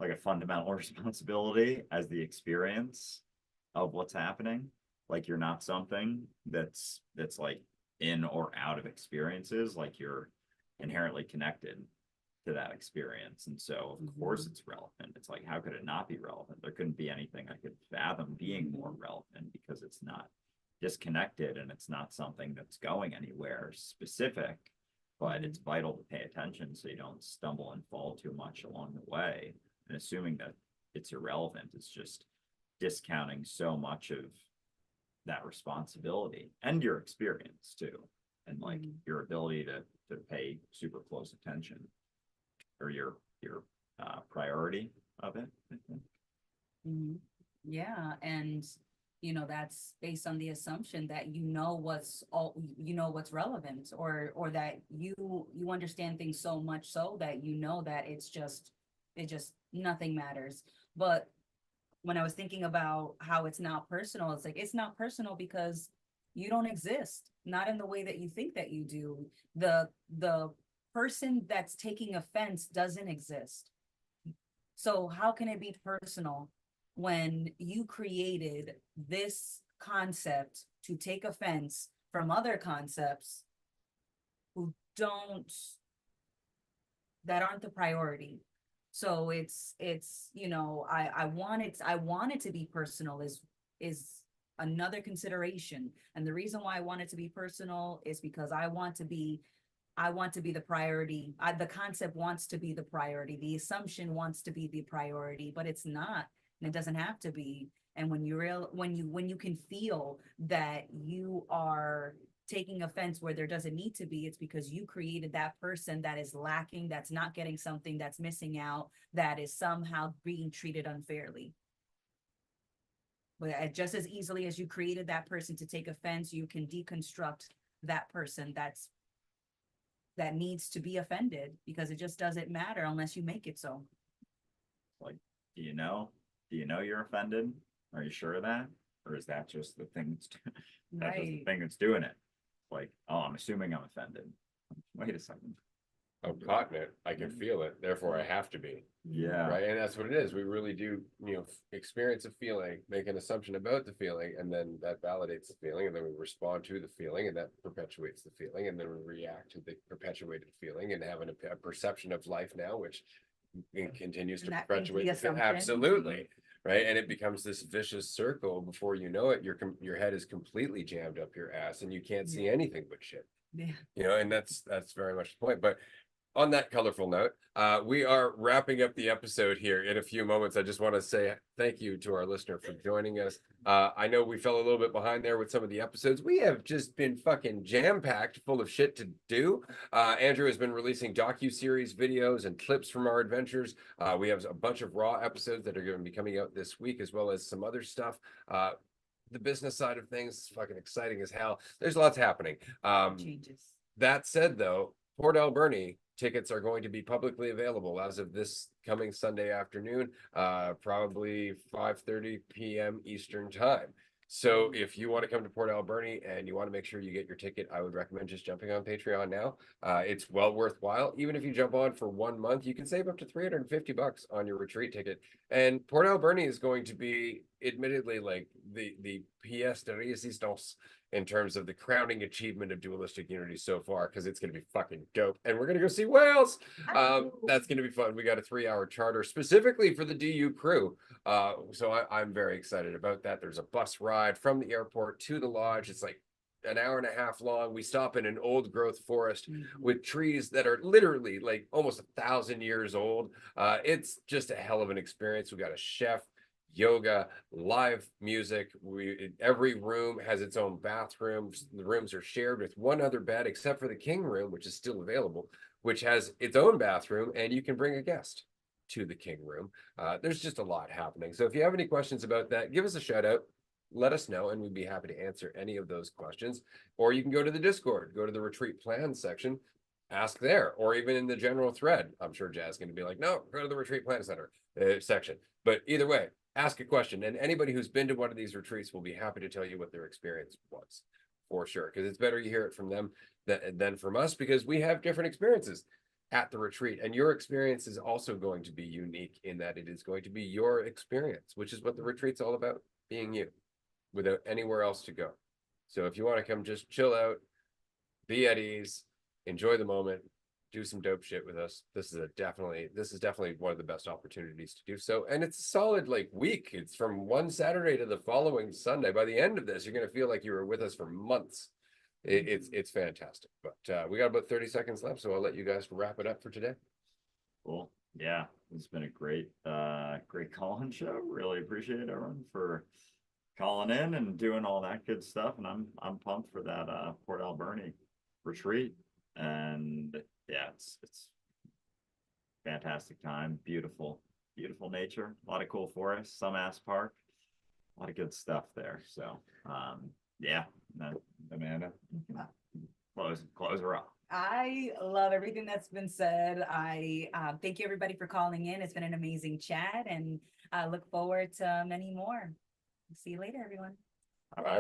like a fundamental responsibility as the experience of what's happening. Like you're not something that's like in or out of experiences, like you're inherently connected to that experience. And so of course it's relevant. It's like, how could it not be relevant? There couldn't be anything I could fathom being more relevant, because it's not disconnected and it's not something that's going anywhere specific, but it's vital to pay attention so you don't stumble and fall too much along the way. And assuming that it's irrelevant is just discounting so much of that responsibility and your experience too, and like your ability to pay super close attention, or your priority of it, I think. Yeah, and that's based on the assumption that what's relevant, or that you understand things so much so that that it just nothing matters. But when I was thinking about how it's not personal, it's like it's not personal because you don't exist, not in the way that you think that you do. The person that's taking offense doesn't exist. So how can it be personal when you created this concept to take offense from other concepts don't, that aren't the priority. So it's, you know, I want it to be personal is another consideration. And the reason why I want it to be personal is because I want to be the priority. The concept wants to be the priority. The assumption wants to be the priority, but it's not, and it doesn't have to be. And when you can feel that you are taking offense where there doesn't need to be, it's because you created that person that is lacking, that's not getting something, that's missing out, that is somehow being treated unfairly. But just as easily as you created that person to take offense, you can deconstruct that person that needs to be offended, because it just doesn't matter unless you make it so. Like, do you know you're offended? Are you sure of that? Or is that just the thing that's just the thing that's doing it? Like, oh, I'm assuming I'm offended. Wait a second. I'm caught in it. I can feel it. Therefore, I have to be. Yeah. Right. And that's what it is. We really do, you know, experience a feeling, make an assumption about the feeling, and then that validates the feeling. And then we respond to the feeling, and that perpetuates the feeling. And then we react to the perpetuated feeling and having a perception of life now, which continues to perpetuate the feeling. Absolutely. Right. And it becomes this vicious circle. Before you know it, your head is completely jammed up your ass and you can't see anything but shit. Yeah. You know, and that's very much the point. But on that colorful note, we are wrapping up the episode here in a few moments. I just want to say thank you to our listener for joining us. I know we fell a little bit behind there with some of the episodes. We have just been fucking jam-packed full of shit to do. Andrew has been releasing docu-series videos and clips from our adventures. We have a bunch of raw episodes that are going to be coming out this week, as well as some other stuff. The business side of things is fucking exciting as hell. There's lots happening. Changes. That said, though, Port Alberni tickets are going to be publicly available as of this coming Sunday afternoon, probably 5:30 p.m. Eastern time. So if you want to come to Port Alberni and you want to make sure you get your ticket, I would recommend just jumping on Patreon now. It's well worthwhile. Even if you jump on for 1 month, you can save up to $350 on your retreat ticket. And Port Alberni is going to be, admittedly, like the pièce de résistance in terms of the crowning achievement of Dualistic Unity so far, because it's going to be fucking dope. And we're going to go see whales. That's going to be fun. We got a 3-hour charter specifically for the DU crew. So I'm very excited about that. There's a bus ride from the airport to the lodge. It's like an hour and a half long. We stop in an old growth forest with trees that are literally like almost 1,000 years old. It's just a hell of an experience. We got a chef, yoga, live music. Every room has its own bathroom. The rooms are shared with one other bed, except for the king room, which is still available, which has its own bathroom, and you can bring a guest to the king room. There's just a lot happening. So if you have any questions about that, give us a shout out. Let us know, and we'd be happy to answer any of those questions. Or you can go to the Discord, go to the retreat plan section, ask there, or even in the general thread. I'm sure Jazz is going to be like, no, go to the retreat plan center section. But either way, ask a question, and anybody who's been to one of these retreats will be happy to tell you what their experience was, for sure, because it's better you hear it from them than from us, because we have different experiences at the retreat, and your experience is also going to be unique in that it is going to be your experience, which is what the retreat's all about, being you, without anywhere else to go. So if you want to come just chill out, be at ease, enjoy the moment, do some dope shit with us, this is definitely one of the best opportunities to do so. And it's a solid like week. It's from one Saturday to the following Sunday. By the end of this, you're going to feel like you were with us for months. It's fantastic. But we got about 30 seconds left, so I'll let you guys wrap it up for today. Cool. Yeah, it's been a great call-in show. Really appreciate everyone for calling in and doing all that good stuff. And I'm pumped for that Port Alberni retreat. And yeah, it's fantastic time, beautiful nature, a lot of cool forests, some ass park, a lot of good stuff there. So yeah, Amanda, close her up. I love everything that's been said. I thank you everybody for calling in. It's been an amazing chat, and I look forward to many more. See you later, everyone. All right.